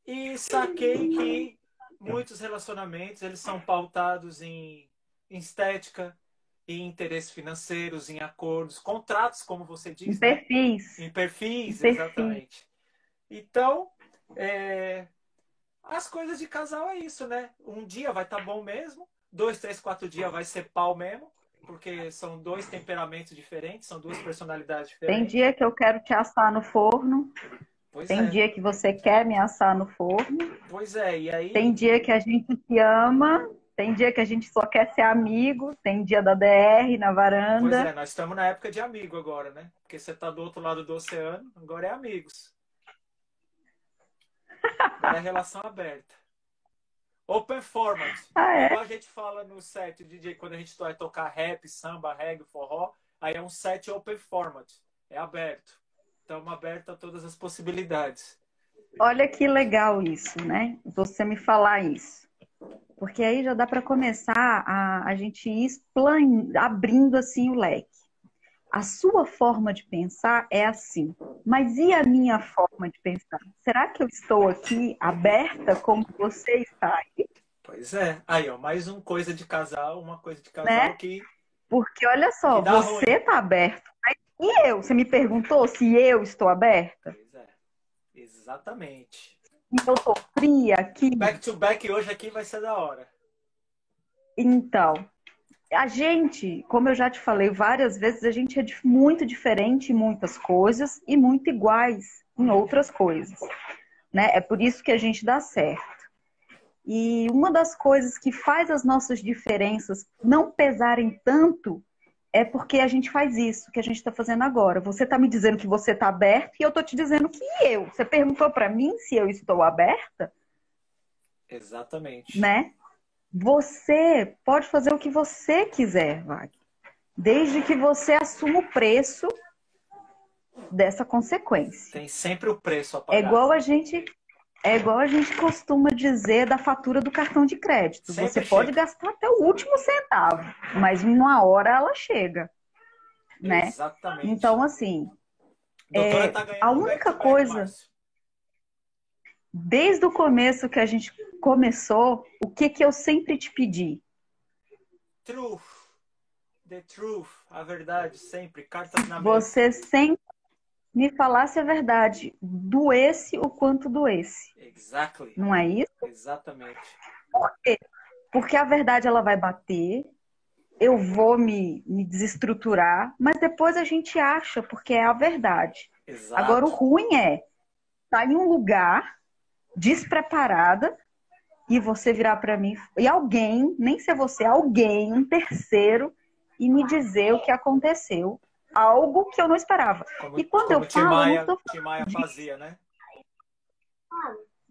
e saquei que muitos relacionamentos eles são pautados em estética, em interesses financeiros, em acordos, contratos, como você Em diz, né? perfis. Em Em perfis, perfis. exatamente. Então, as coisas de casal é isso, né? Um dia vai estar bom mesmo, 2, 3, 4 dias vai ser pau mesmo, porque são dois temperamentos diferentes, são duas personalidades Tem diferentes. dia que eu quero te assar no forno. Pois Tem é, dia que você quer me assar no forno. pois é. E Tem aí, dia que a gente se ama. Tem dia que a gente só quer ser amigo. Tem dia da DR na pois varanda. é, nós estamos na época de amigo agora, né? Porque você está do outro lado do oceano, agora é amigos. Agora é relação aberta. Open format. Ah, É é? igual a gente fala no set, DJ, quando a gente vai tocar rap, samba, reggae, forró, aí é um set open format. É aberto. Estamos abertos a todas as possibilidades. Olha que legal isso, né? Você me falar isso. Porque aí já dá para começar a gente ir abrindo assim o leque. A sua forma de pensar é assim, mas e a minha forma de pensar? Será que eu estou aqui aberta como você está aí, Pois é. Aí, ó, mais uma coisa de casal, uma coisa de casal né? Porque olha que só, dá você ruim. está aberto, mas e eu? Você me perguntou se eu estou aberta? Pois é. Exatamente. Eu estou fria aqui? Back to back hoje aqui vai ser da hora. Então, a gente, como eu já te falei várias vezes, a gente é muito diferente em muitas coisas e muito iguais em outras coisas, né? É por isso que a gente dá certo. E uma das coisas que faz as nossas diferenças não pesarem tanto é porque a gente faz isso que a gente está fazendo agora. Você está me dizendo que você está aberto e eu estou te dizendo que eu. Você perguntou para mim se eu estou aberta, Exatamente. né? Você pode fazer o que você quiser, Wagner, desde que você assuma o preço dessa consequência. Tem sempre o preço a É pagar. igual a gente É igual a gente costuma dizer da fatura do cartão de crédito. Você Sempre pode chega. gastar até o último centavo, mas em uma hora ela chega, né? Exatamente. Então, assim, A doutora tá a ganhando um back única to back, coisa, Márcio. desde o começo que a gente começou, o que que eu sempre te pedi? Truth. The truth. A verdade, sempre. Cartas na mesa. Você sempre me falasse a verdade, doesse o quanto doesse. Exactly. Não é isso? Exatamente. Por quê? Porque a verdade ela vai bater, eu vou me desestruturar, mas depois a gente acha, porque é a verdade. Agora, o Exato. ruim é estar em um lugar despreparada e você virar para mim, e alguém, nem ser você, alguém, um terceiro, e me dizer o que aconteceu. Algo que eu não esperava. E quando eu Como falo, eu não Tim estou Maia falando disso fazia, né?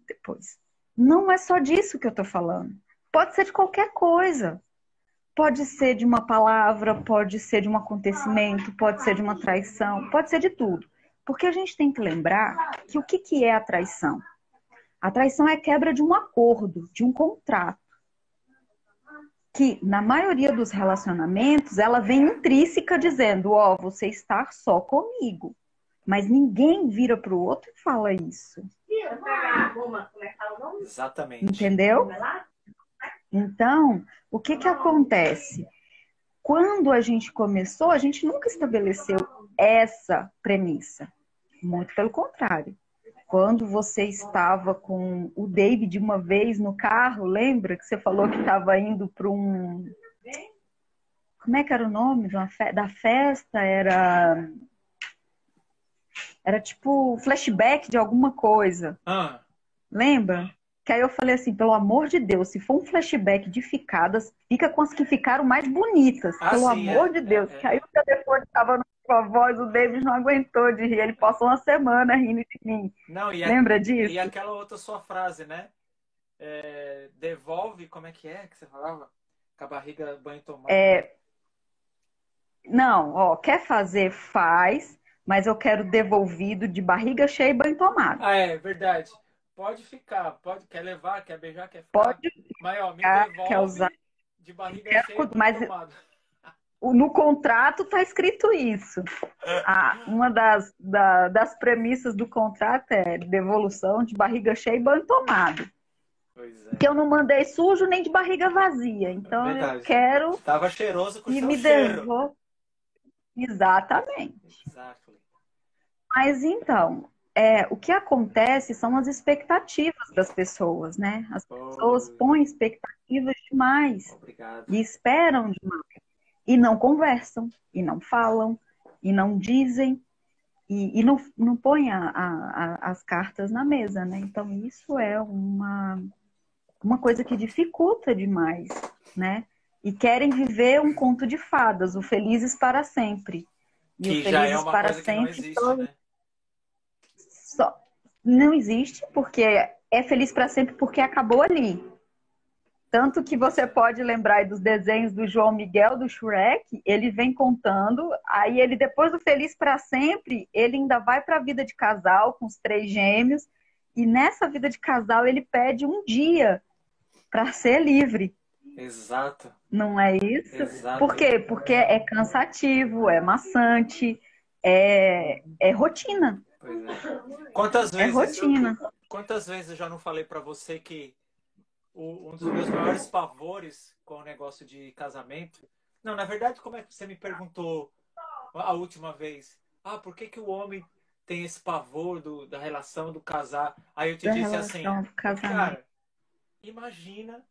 depois. Não é só disso que eu estou falando. Pode ser de qualquer coisa. Pode ser de uma palavra, pode ser de um acontecimento, pode ser de uma traição, pode ser de tudo. Porque a gente tem que lembrar que o que que é a traição? A traição é a quebra de um acordo, de um contrato. que na maioria dos relacionamentos ela vem intrínseca dizendo, ó, você está só comigo. Mas ninguém vira pro outro e fala isso. Exatamente. Entendeu? Então, o que que acontece? Quando a gente começou, a gente nunca estabeleceu essa premissa. Muito pelo contrário. Quando você estava com o David uma vez no carro, lembra que você falou que estava indo para um... Como é que era o nome da festa? Era tipo flashback de alguma coisa. Lembra? Que aí eu falei assim, pelo amor de Deus, se for um flashback de ficadas, fica com as que ficaram mais bonitas. Pelo sim, amor de Deus. Que aí o telefone estava com a voz, o David não aguentou de rir. Ele passou uma semana rindo de mim. Não, Lembra disso? E aquela outra sua frase, né? Devolve, como é que você falava? Com a barriga banho tomado. Não, ó, quer fazer, faz, mas eu quero devolvido de barriga cheia e banho tomado. É verdade. Pode ficar, quer levar, quer beijar, quer ficar. Pode mas ó, me ficar, devolve quer usar. de barriga cheia e banho tomado. No contrato tá escrito isso. Uma das premissas do contrato é devolução de barriga cheia e banho tomado. Pois é. Porque eu não mandei sujo nem de barriga vazia. Então verdade. Eu quero. Tava cheiroso com o e seu me cheiro. devolve. Exatamente. Exato. Mas então, o que acontece são as expectativas das pessoas, né? As pessoas põem expectativas demais. Obrigado. E esperam demais. E não conversam, e não falam, e não dizem, e não põem as cartas na mesa, né? Então, isso é uma coisa que dificulta demais, né? E querem viver um conto de fadas, o Felizes para Sempre. E que o já Felizes é uma para coisa que sempre não existe, né? Não existe, porque é feliz para sempre porque acabou ali. Tanto que você pode lembrar aí dos desenhos do João Miguel, do Shrek, ele vem contando, aí ele, depois do Feliz para Sempre, ele ainda vai para a vida de casal com os 3 gêmeos, e nessa vida de casal ele pede um dia para ser livre. Exato. Não é isso? Exato. Por quê? Porque é cansativo, é maçante, é rotina. Pois é. Quantas vezes eu já não falei para você que um dos meus maiores pavores com o negócio de casamento... Não, na verdade, como é que você me perguntou a última vez? Por que o homem tem esse pavor da relação do casar? Aí eu te disse assim, cara, imagina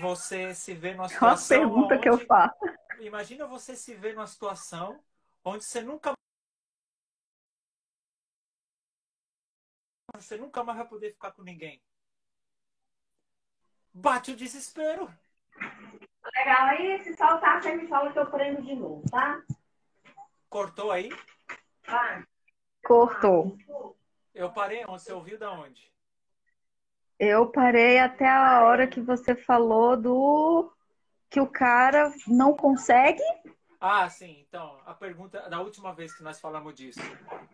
você se ver numa situação... É uma pergunta que eu faço. Imagina você se ver numa situação onde você nunca mais vai poder ficar com ninguém. Bate o desespero. Legal, aí se soltar, você me fala que eu prendo de novo, tá? Cortou aí? Vai. Cortou. Eu parei onde? Você ouviu da onde? Eu parei até a hora que você falou que o cara não consegue. Sim. Então, a pergunta da última vez que nós falamos disso.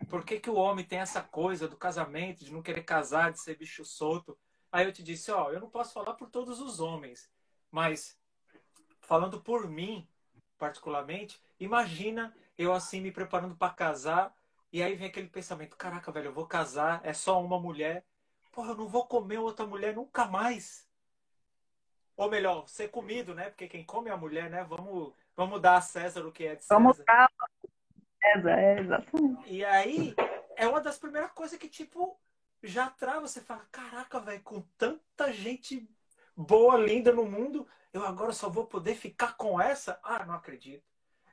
Por que o homem tem essa coisa do casamento, de não querer casar, de ser bicho solto? Aí eu te disse, eu não posso falar por todos os homens, mas falando por mim, particularmente, imagina eu assim me preparando para casar e aí vem aquele pensamento, caraca, velho, eu vou casar, é só uma mulher, porra, eu não vou comer outra mulher nunca mais. Ou melhor, ser comido, né? Porque quem come é a mulher, né? Vamos dar a César o que é de César. Vamos dar a César, exatamente. E aí, é uma das primeiras coisas que, tipo, já trava. Você fala, caraca, velho, com tanta gente boa, linda no mundo, eu agora só vou poder ficar com essa? Não acredito.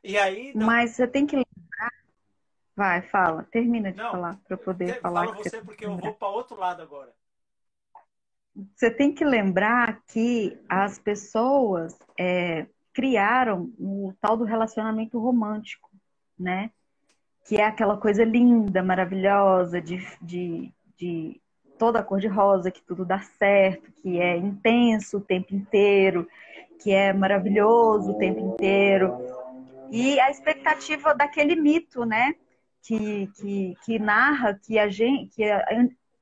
E aí... Mas você tem que lembrar... Vai, fala. Termina de falar, para eu poder falar. Fala você, porque eu vou para outro lado agora. Você tem que lembrar que as pessoas criaram o tal do relacionamento romântico, né? Que é aquela coisa linda, maravilhosa, de toda a cor de rosa, que tudo dá certo, que é intenso o tempo inteiro, que é maravilhoso o tempo inteiro. E a expectativa daquele mito, né? Que narra que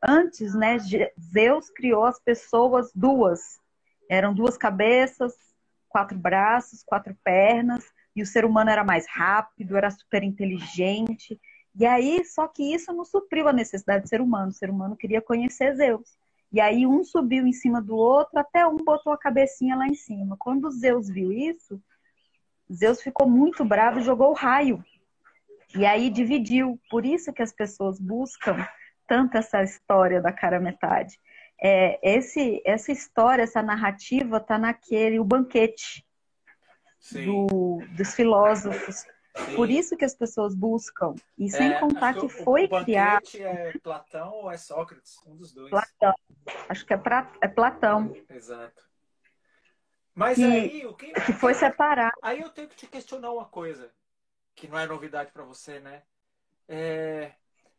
antes, né, Zeus criou as pessoas duas. Eram 2 cabeças, 4 braços, 4 pernas, e o ser humano era mais rápido, era super inteligente. E aí, só que isso não supriu a necessidade do ser humano. O ser humano queria conhecer Zeus. E aí um subiu em cima do outro, até um botou a cabecinha lá em cima. Quando Zeus viu isso, Zeus ficou muito bravo e jogou o raio. E aí dividiu. Por isso que as pessoas buscam tanto essa história da cara metade. Essa história, essa narrativa está naquele, o banquete Sim, dos filósofos. Por sim. isso que as pessoas buscam. E sem Acho contar que que o foi criado banquete é Platão ou é Sócrates, um dos dois. Platão. Acho que é Platão. Exato. Mas Que, aí, que foi separado. aí eu tenho que te questionar uma coisa, que não é novidade para você, né? É,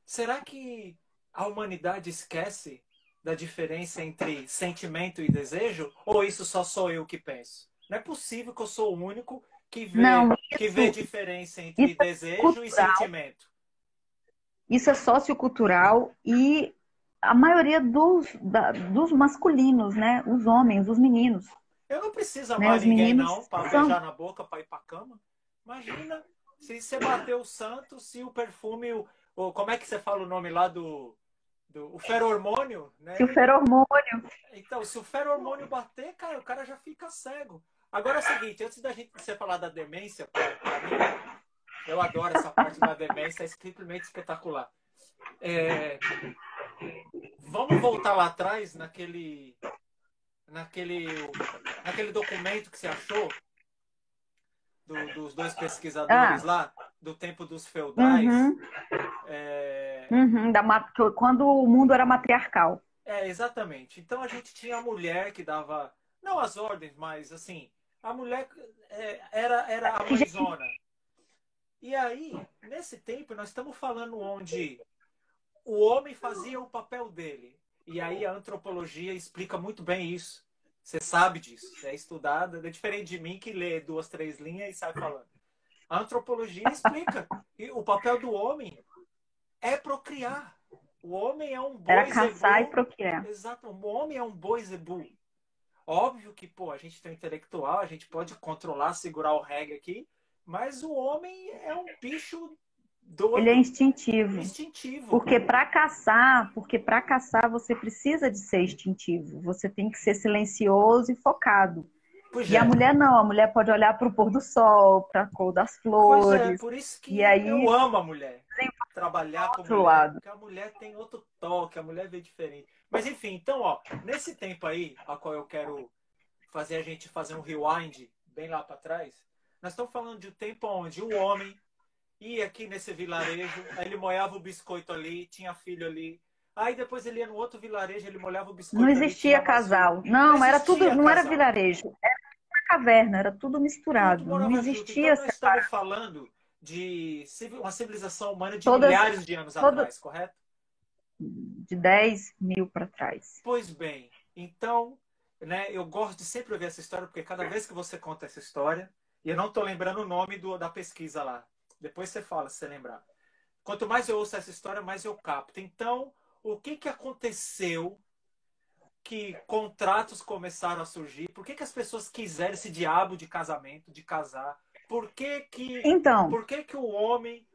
será que a humanidade esquece da diferença entre sentimento e desejo? Ou isso só sou eu que penso? Não é possível que eu sou o único Não, que vê diferença entre isso é desejo e cultural, sentimento. isso é sociocultural e a maioria dos masculinos, né? Os homens, os meninos, Eu não preciso né? amar Os ninguém, meninos não, para são. beijar na boca, para ir para cama. Imagina se você bater o santo, se o perfume, como é que você fala o nome lá o feromônio, Se o né? feromônio. Então, se o feromônio bater, cara, o cara já fica cego. Agora é o seguinte, antes da gente você falar da demência, para mim, eu adoro essa parte da demência, é simplesmente espetacular. É, vamos voltar lá atrás naquele, naquele documento que você achou dos dois pesquisadores Ah, lá, do tempo dos feudais. uhum, uhum, quando o mundo era matriarcal. Exatamente. Então a gente tinha a mulher que dava, não as ordens, mas assim, a mulher era a mãezona. E aí, nesse tempo, nós estamos falando onde o homem fazia o papel dele. E aí a antropologia explica muito bem isso. Você sabe disso, é estudada, é diferente de mim que lê 2, 3 linhas e sai falando. A antropologia explica. E o papel do homem é procriar. O homem é um Era boi caçar e zebu. procriar. Exato, o homem é um boi zebu. Óbvio que, pô, a gente tem um intelectual, a gente pode controlar, segurar o reggae aqui, mas o homem é um bicho Ele é doido, instintivo. instintivo. Porque para caçar você precisa de ser instintivo. Você tem que ser silencioso e focado. Pois E a é, mulher não, a mulher pode olhar para o pôr do sol, para a cor das flores, por isso e que eu aí amo a mulher. tem Trabalhar com outro mulher, lado. porque a mulher tem outro toque, a mulher vê diferente. Mas enfim, então, ó, nesse tempo aí, a qual eu quero fazer a gente fazer um rewind bem lá para trás, nós estamos falando de um tempo onde o homem ia aqui nesse vilarejo, aí ele molhava o biscoito ali, tinha filho ali. Aí depois ele ia no outro vilarejo, ele molhava o Não biscoito ali, tinha existia mais filho. casal. Não Não, era tudo, existia não era casal. vilarejo, era uma caverna, era tudo Tudo misturado. Não morava junto. Então existia nós estamos separado. falando de uma civilização humana de Todas, milhares de anos todas atrás, correto? de 10.000 para trás. Pois bem, então, né, eu gosto de sempre ouvir essa história, porque cada vez que você conta essa história, e eu não estou lembrando o nome da pesquisa lá, depois você fala se você lembrar. Quanto mais eu ouço essa história, mais eu capto. Então, o que, que aconteceu que contratos começaram a surgir? Por que, que as pessoas quiseram esse diabo de casamento, de casar? Por que, Então, por que, que o homem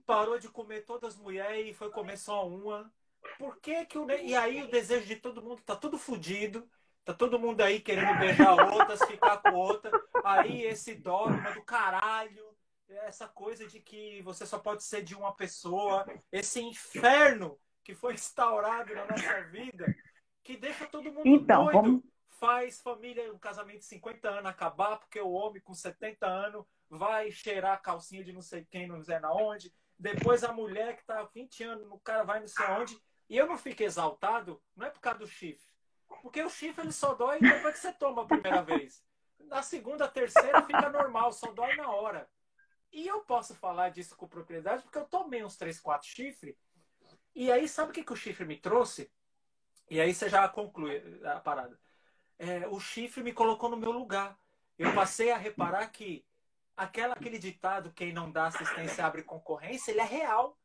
parou de comer todas as mulheres e foi comer só uma? Por que que e aí o desejo de todo mundo tá tudo fodido, tá todo mundo aí querendo beijar outras, ficar com outra. Aí esse dogma do caralho, essa coisa de que você só pode ser de uma pessoa, esse inferno que foi instaurado na nossa vida, que deixa todo mundo então, doido. vamos. Faz família, um casamento de 50 anos acabar, porque o homem com 70 anos vai cheirar a calcinha de não sei quem, não sei na onde. Depois a mulher que tá há 20 anos, o cara vai não sei aonde. E eu não fico exaltado, não é por causa do chifre. Porque o chifre ele só dói depois que você toma a primeira vez. Na segunda, terceira fica normal, só dói na hora. E eu posso falar disso com propriedade porque eu tomei uns 3, 4 chifres. E aí, sabe o que o chifre me trouxe? E aí você já conclui a parada. O chifre me colocou no meu lugar. Eu passei a reparar que aquele ditado, quem não dá assistência abre concorrência, ele é real.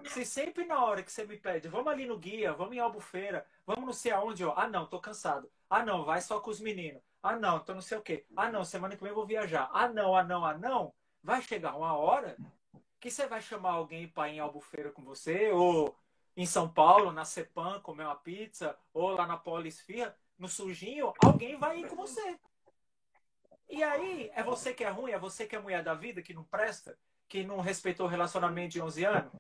Se sempre na hora que você me pede, vamos ali no guia, vamos em Albufeira, vamos não sei aonde, ó. Ah, não, tô cansado. Ah, não, vai só com os meninos. Ah, não, tô não sei o quê. Ah, não, semana que vem eu vou viajar. Ah, não, ah, não, ah, não. Vai chegar uma hora que você vai chamar alguém para ir em Albufeira com você, ou em São Paulo, na Cepan, comer uma pizza, ou lá na Polisfia, no Sujinho, alguém vai ir com você. E aí, é você que é ruim, é você que é mulher da vida, que não presta, que não respeitou o relacionamento de 11 anos?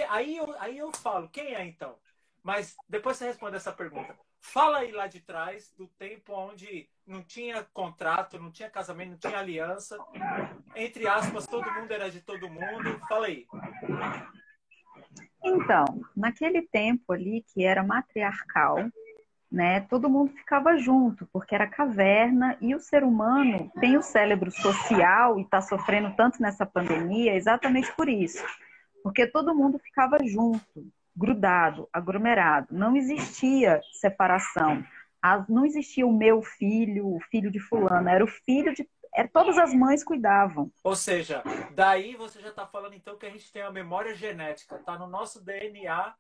Aí eu falo, quem é então? Mas depois você responde essa pergunta. Fala aí lá de trás, do tempo onde não tinha contrato, não tinha casamento, não tinha aliança. Entre aspas, todo mundo era de todo mundo. Fala aí. Então, naquele tempo ali que era matriarcal, né, todo mundo ficava junto, porque era caverna e o ser humano tem o cérebro social e está sofrendo tanto nessa pandemia exatamente por isso. Porque todo mundo ficava junto, grudado, aglomerado. Não existia separação. Não existia o meu filho, o filho de fulano. Era o filho de... todas as mães cuidavam. Ou seja, daí você já está falando então que a gente tem a memória genética. Está no nosso DNA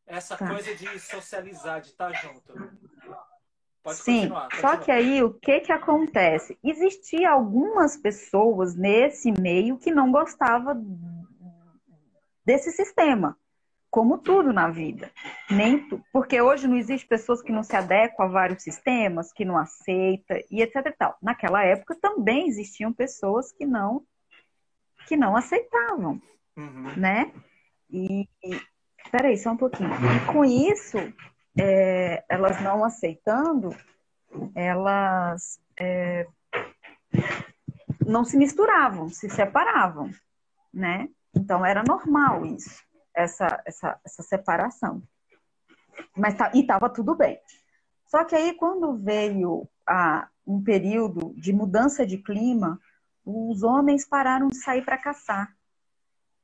essa coisa de socializar, de estar junto. Pode Sim, continuar. só que aí o que acontece? Existia algumas pessoas nesse meio que não gostavam desse sistema, como tudo na vida. Porque hoje não existe pessoas que não se adequam a vários sistemas, que não aceitam e etc e tal. Naquela época também existiam pessoas que não aceitavam, né? E peraí, só um pouquinho. E com isso, elas não aceitando, elas não se misturavam, se separavam, né? Então era normal isso, essa separação. E estava tudo bem. Só que aí quando veio um período de mudança de clima, os homens pararam de sair para caçar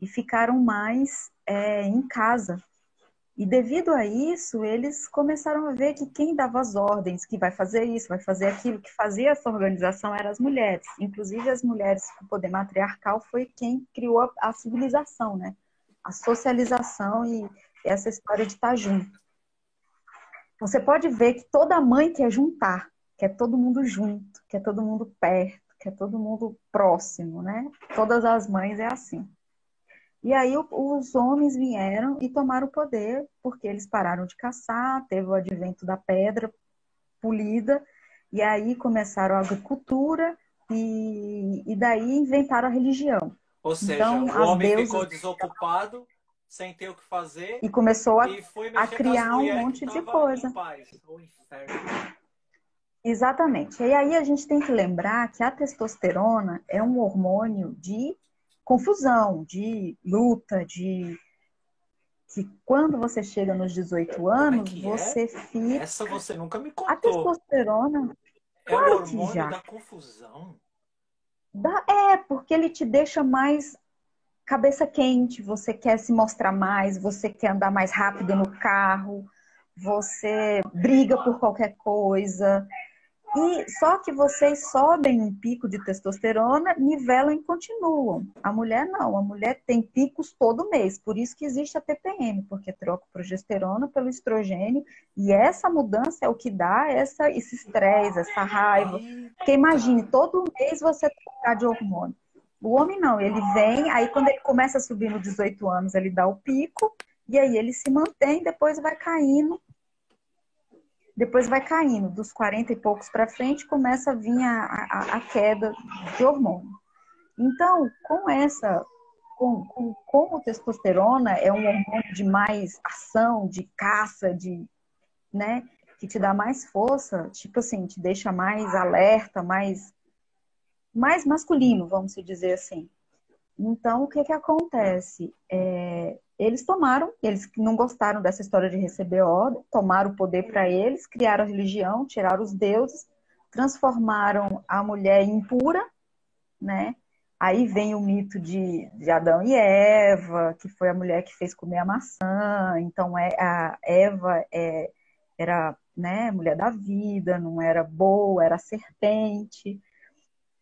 e ficaram mais em casa. E devido a isso, eles começaram a ver que quem dava as ordens, que vai fazer isso, vai fazer aquilo, que fazia essa organização eram as mulheres. Inclusive as mulheres com poder matriarcal foi quem criou a civilização, né? A socialização e essa história de estar junto. Você pode ver que toda mãe quer juntar, quer todo mundo junto, quer todo mundo perto, quer todo mundo próximo, né? Todas as mães é assim. E aí os homens vieram e tomaram o poder, porque eles pararam de caçar, teve o advento da pedra polida, e aí começaram a agricultura, e daí inventaram a religião. Ou seja, então, o homem ficou desocupado, sem ter o que fazer, e começou a criar um monte de coisa. O inferno. Exatamente. E aí a gente tem que lembrar que a testosterona é um hormônio de confusão, de luta, que quando você chega nos 18 anos, você fica... Essa você nunca me contou. A testosterona... É o hormônio da confusão? Porque ele te deixa mais cabeça quente, você quer se mostrar mais, você quer andar mais rápido no carro, você briga por qualquer coisa... E só que vocês sobem um pico de testosterona, nivelam e continuam. A mulher não, a mulher tem picos todo mês, por isso que existe a TPM, porque troca progesterona pelo estrogênio, e essa mudança é o que dá esse estresse, essa raiva. Porque imagine, todo mês você trocar de hormônio. O homem não, ele vem, aí quando ele começa a subir nos 18 anos, ele dá o pico, e aí ele se mantém, depois vai caindo. Depois vai caindo, dos 40 e poucos para frente, começa a vir a queda de hormônio. Então, como a testosterona é um hormônio de mais ação, de caça, né, que te dá mais força, tipo assim, te deixa mais alerta, mais masculino, vamos dizer assim. Então, o que acontece? Eles não gostaram dessa história de receber ordem, tomaram o poder para eles, criaram a religião, tiraram os deuses, transformaram a mulher impura, né? Aí vem o mito de Adão e Eva, que foi a mulher que fez comer a maçã. Então, a Eva era, né, mulher da vida, não era boa, era serpente.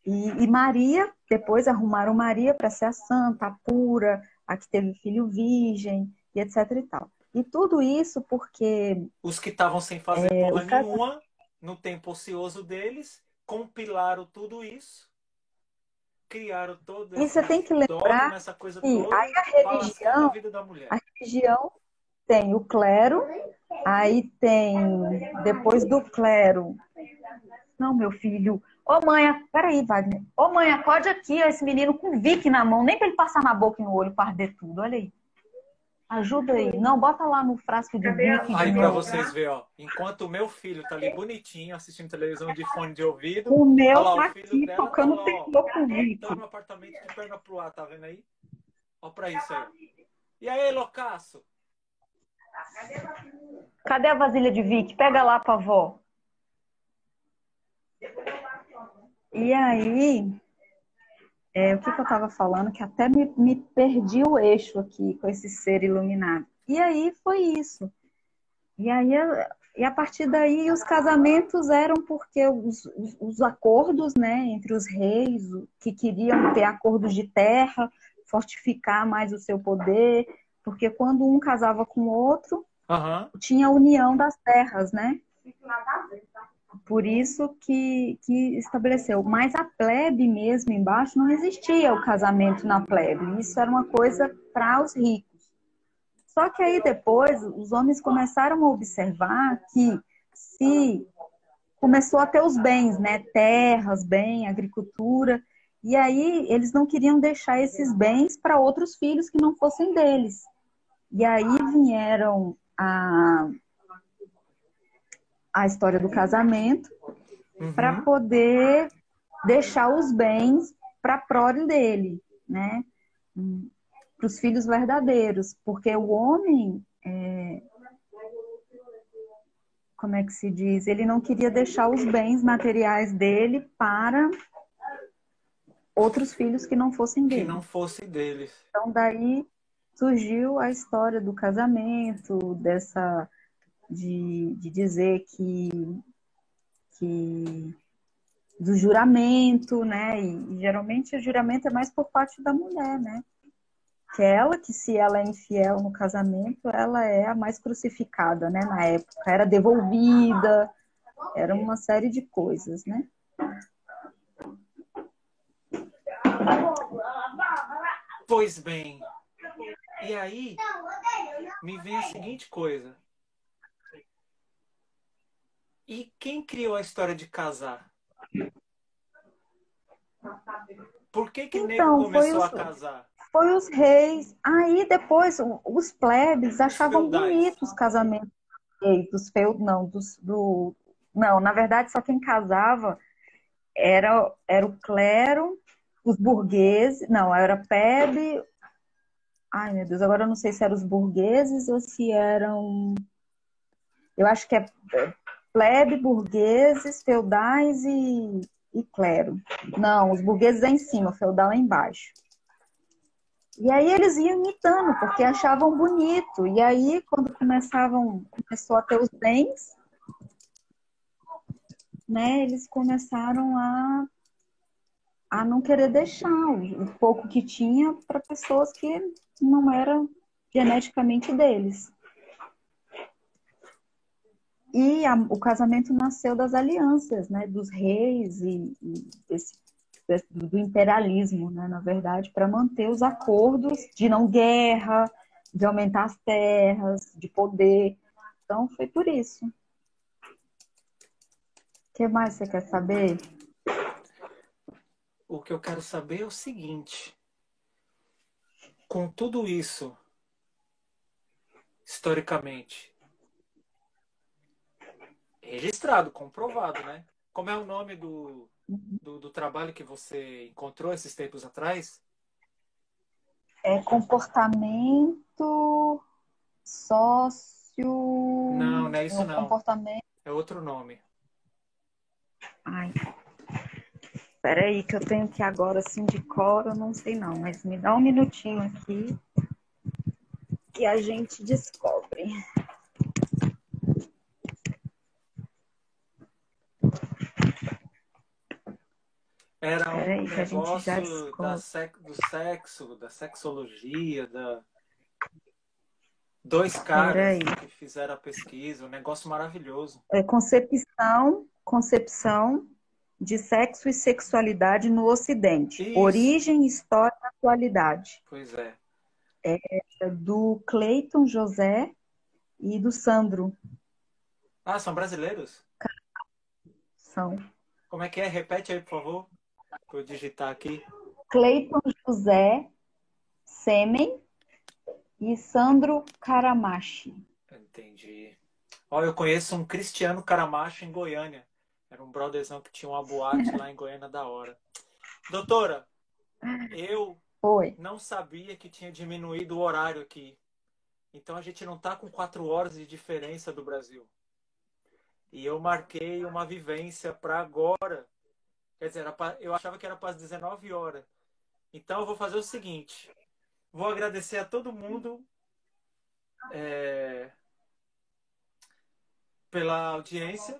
E Maria, depois arrumaram Maria para ser a santa, a pura, a que teve filho virgem, e etc e tal. E tudo isso porque Os que estavam sem fazer porra os caras. nenhuma, no tempo ocioso deles, compilaram tudo isso, criaram todo E você tem esse que lembrar dogma, essa coisa que aí toda, lascando a vida da a mulher. religião tem o clero, aí tem, depois do clero. Não, meu filho. Ô mãe, peraí, Wagner. Ô mãe, acorde aqui, ó, esse menino com Vick na mão, nem pra ele passar na boca e no olho para arder tudo. Olha aí. Ajuda aí. Não, bota lá no frasco de Vick de Aí pra meu. vocês verem, ó, enquanto o meu filho tá ali bonitinho, assistindo televisão de fone de ouvido, O olha meu lá, o tá filho aqui dela tá tocando lá, ó, terror com Vick. tá no apartamento de perna pro ar, tá vendo aí? Ó pra isso aí. E aí, loucaço? Cadê a vasilha de Vick? Pega lá pra avó. E aí, o que eu tava falando? Que até me perdi o eixo aqui com esse ser iluminado. E aí foi isso. E aí, e a partir daí, os casamentos eram porque os acordos, né, entre os reis, que queriam ter acordos de terra, fortificar mais o seu poder, porque quando um casava com o outro, tinha a união das terras, né? Por isso que estabeleceu. Mas a plebe mesmo, embaixo, não existia o casamento na plebe. Isso era uma coisa para os ricos. Só que aí depois os homens começaram a observar que se começou a ter os bens, né? Terras, bem, agricultura. E aí eles não queriam deixar esses bens para outros filhos que não fossem deles. E aí vieram a história do casamento para poder deixar os bens para a prole dele, né? Para os filhos verdadeiros, porque o homem, como é que se diz? Ele não queria deixar os bens materiais dele para outros filhos que não fossem Que dele. não fosse deles. Então daí surgiu a história do casamento, de dizer que do juramento, né? E geralmente o juramento é mais por parte da mulher, né? Que é ela que, se ela é infiel no casamento, ela é a mais crucificada, né? Na época, era devolvida, era uma série de coisas, né? Pois bem, e aí me vem a seguinte coisa. E quem criou a história de casar? Por que nego Então, começou a casar? foi os reis. Aí depois os plebes achavam feudais. bonitos os casamentos dos feudos, não, não, na verdade só quem casava era o clero, os burgueses, não, era plebe. Ai, meu Deus, agora eu não sei se eram os burgueses ou se eram, eu acho que é plebe, burgueses, feudais e clero. Não, os burgueses é em cima, o feudal é embaixo. E aí eles iam imitando, porque achavam bonito. E aí, quando começou a ter os bens, né, eles começaram a não querer deixar o pouco que tinha para pessoas que não eram geneticamente deles. E o casamento nasceu das alianças, né, dos reis do imperialismo, né, na verdade, para manter os acordos de não guerra, de aumentar as terras, de poder. Então, foi por isso. O que mais você quer saber? O que eu quero saber é o seguinte. Com tudo isso, historicamente, registrado, comprovado, né? Como é o nome do trabalho que você encontrou esses tempos atrás? É comportamento sócio... Não, não é isso o não. comportamento... É outro nome. Ai, peraí que eu tenho que agora, assim, de cor, eu não sei não, mas me dá um minutinho aqui que a gente descobre. Era um Peraí que a gente já negócio descobre. do sexo, da sexologia, Dois caras Peraí. que fizeram a pesquisa, um negócio maravilhoso. Concepção de sexo e sexualidade no Ocidente. Isso, Origem, história e atualidade. pois é. É do Cleiton José e do Sandro. Ah, são brasileiros? São Como é que é? Repete aí, por favor, para eu digitar aqui. Cleiton José Sêmen e Sandro Caramachi. Entendi. Ó, eu conheço um Cristiano Caramacho em Goiânia. Era um brotherzão que tinha uma boate lá em Goiânia da hora. Doutora, eu Oi. não sabia que tinha diminuído o horário aqui. Então a gente não tá com 4 horas de diferença do Brasil. E eu marquei uma vivência para agora. Quer dizer, eu achava que era para as 19 horas. Então eu vou fazer o seguinte. Vou agradecer a todo mundo pela audiência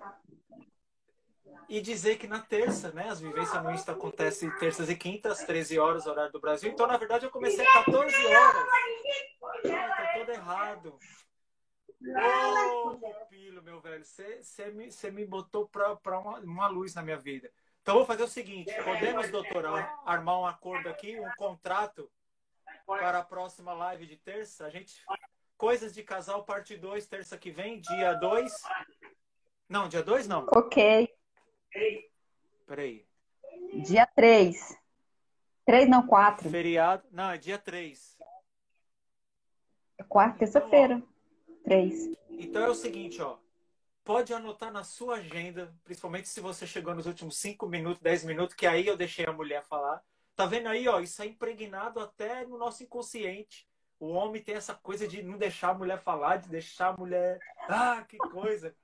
e dizer que na terça, né, as vivências no Insta acontecem terças e quintas, 13 horas, horário do Brasil. Então, na verdade, eu comecei às 14 horas. Tá todo errado. Ô, Pupilo, meu velho, você me botou para uma luz na minha vida. Então, eu vou fazer o seguinte. Podemos, doutora, armar um acordo aqui, um contrato para a próxima live de terça? A gente... Coisas de Casal, parte 2, terça que vem, dia 2. Não, dia 2 não. Ok. Peraí. Dia 3. 3 não, 4. Feriado. Não, é dia 3. Quarta, terça-feira. 3. Então é o seguinte, ó. Pode anotar na sua agenda, principalmente se você chegou nos últimos 5 minutos, 10 minutos, que aí eu deixei a mulher falar. Tá vendo aí, ó? Isso é impregnado até no nosso inconsciente. O homem tem essa coisa de não deixar a mulher falar, de deixar a mulher... Ah, que coisa!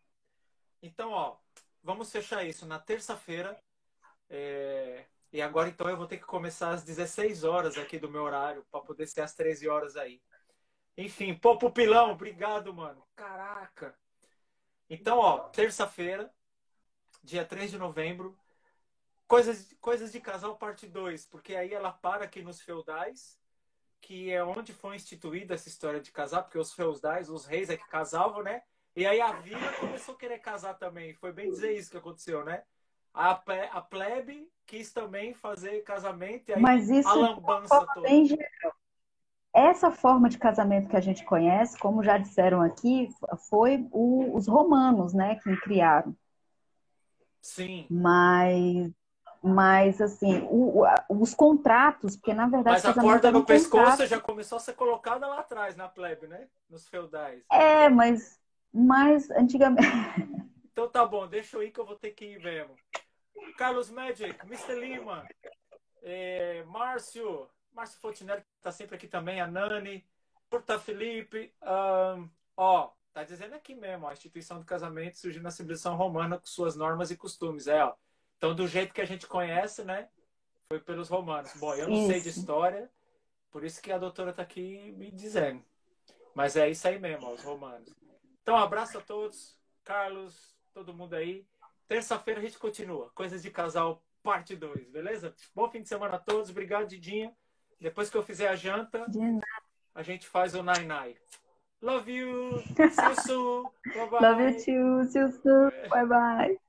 Então, ó, vamos fechar isso na terça-feira. E agora, então, eu vou ter que começar às 16 horas aqui do meu horário, para poder ser às 13 horas aí. Enfim, pô, Pupilão, obrigado, mano. Caraca! Então, ó, terça-feira, dia 3 de novembro, Coisas de Casal, parte 2, porque aí ela para aqui nos feudais, que é onde foi instituída essa história de casar, porque os feudais, os reis é que casavam, né? E aí a vila começou a querer casar também. Foi bem dizer isso que aconteceu, né? A plebe quis também fazer casamento e aí Mas isso a de uma lambança forma toda. bem geral. Essa forma de casamento que a gente conhece, como já disseram aqui, foi os romanos, né, que criaram. Sim. Mas assim, os contratos, porque na verdade Mas a casamento corda era um no pescoço contrato. já começou a ser colocada lá atrás, na plebe, né? Nos feudais. Mas antigamente. Então tá bom, deixa eu ir que eu vou ter que ir mesmo. Carlos Magic, Mr. Lima, Márcio Fontinelli, que tá sempre aqui também, a Nani, Porta Felipe, ó, tá dizendo aqui mesmo, ó, a instituição do casamento surgiu na civilização romana com suas normas e costumes, ó. Então, do jeito que a gente conhece, né, foi pelos romanos. Bom, eu não sei de Isso. história, por isso que a doutora tá aqui me dizendo. Mas é isso aí mesmo, ó, os romanos. Então, um abraço a todos, Carlos, todo mundo aí. Terça-feira a gente continua. Coisas de Casal, parte 2, beleza? Bom fim de semana a todos. Obrigado, Didinha. Depois que eu fizer a janta, a gente faz o nai-nai. Love you. See you soon. Bye-bye. Love you too. See you soon. Bye bye.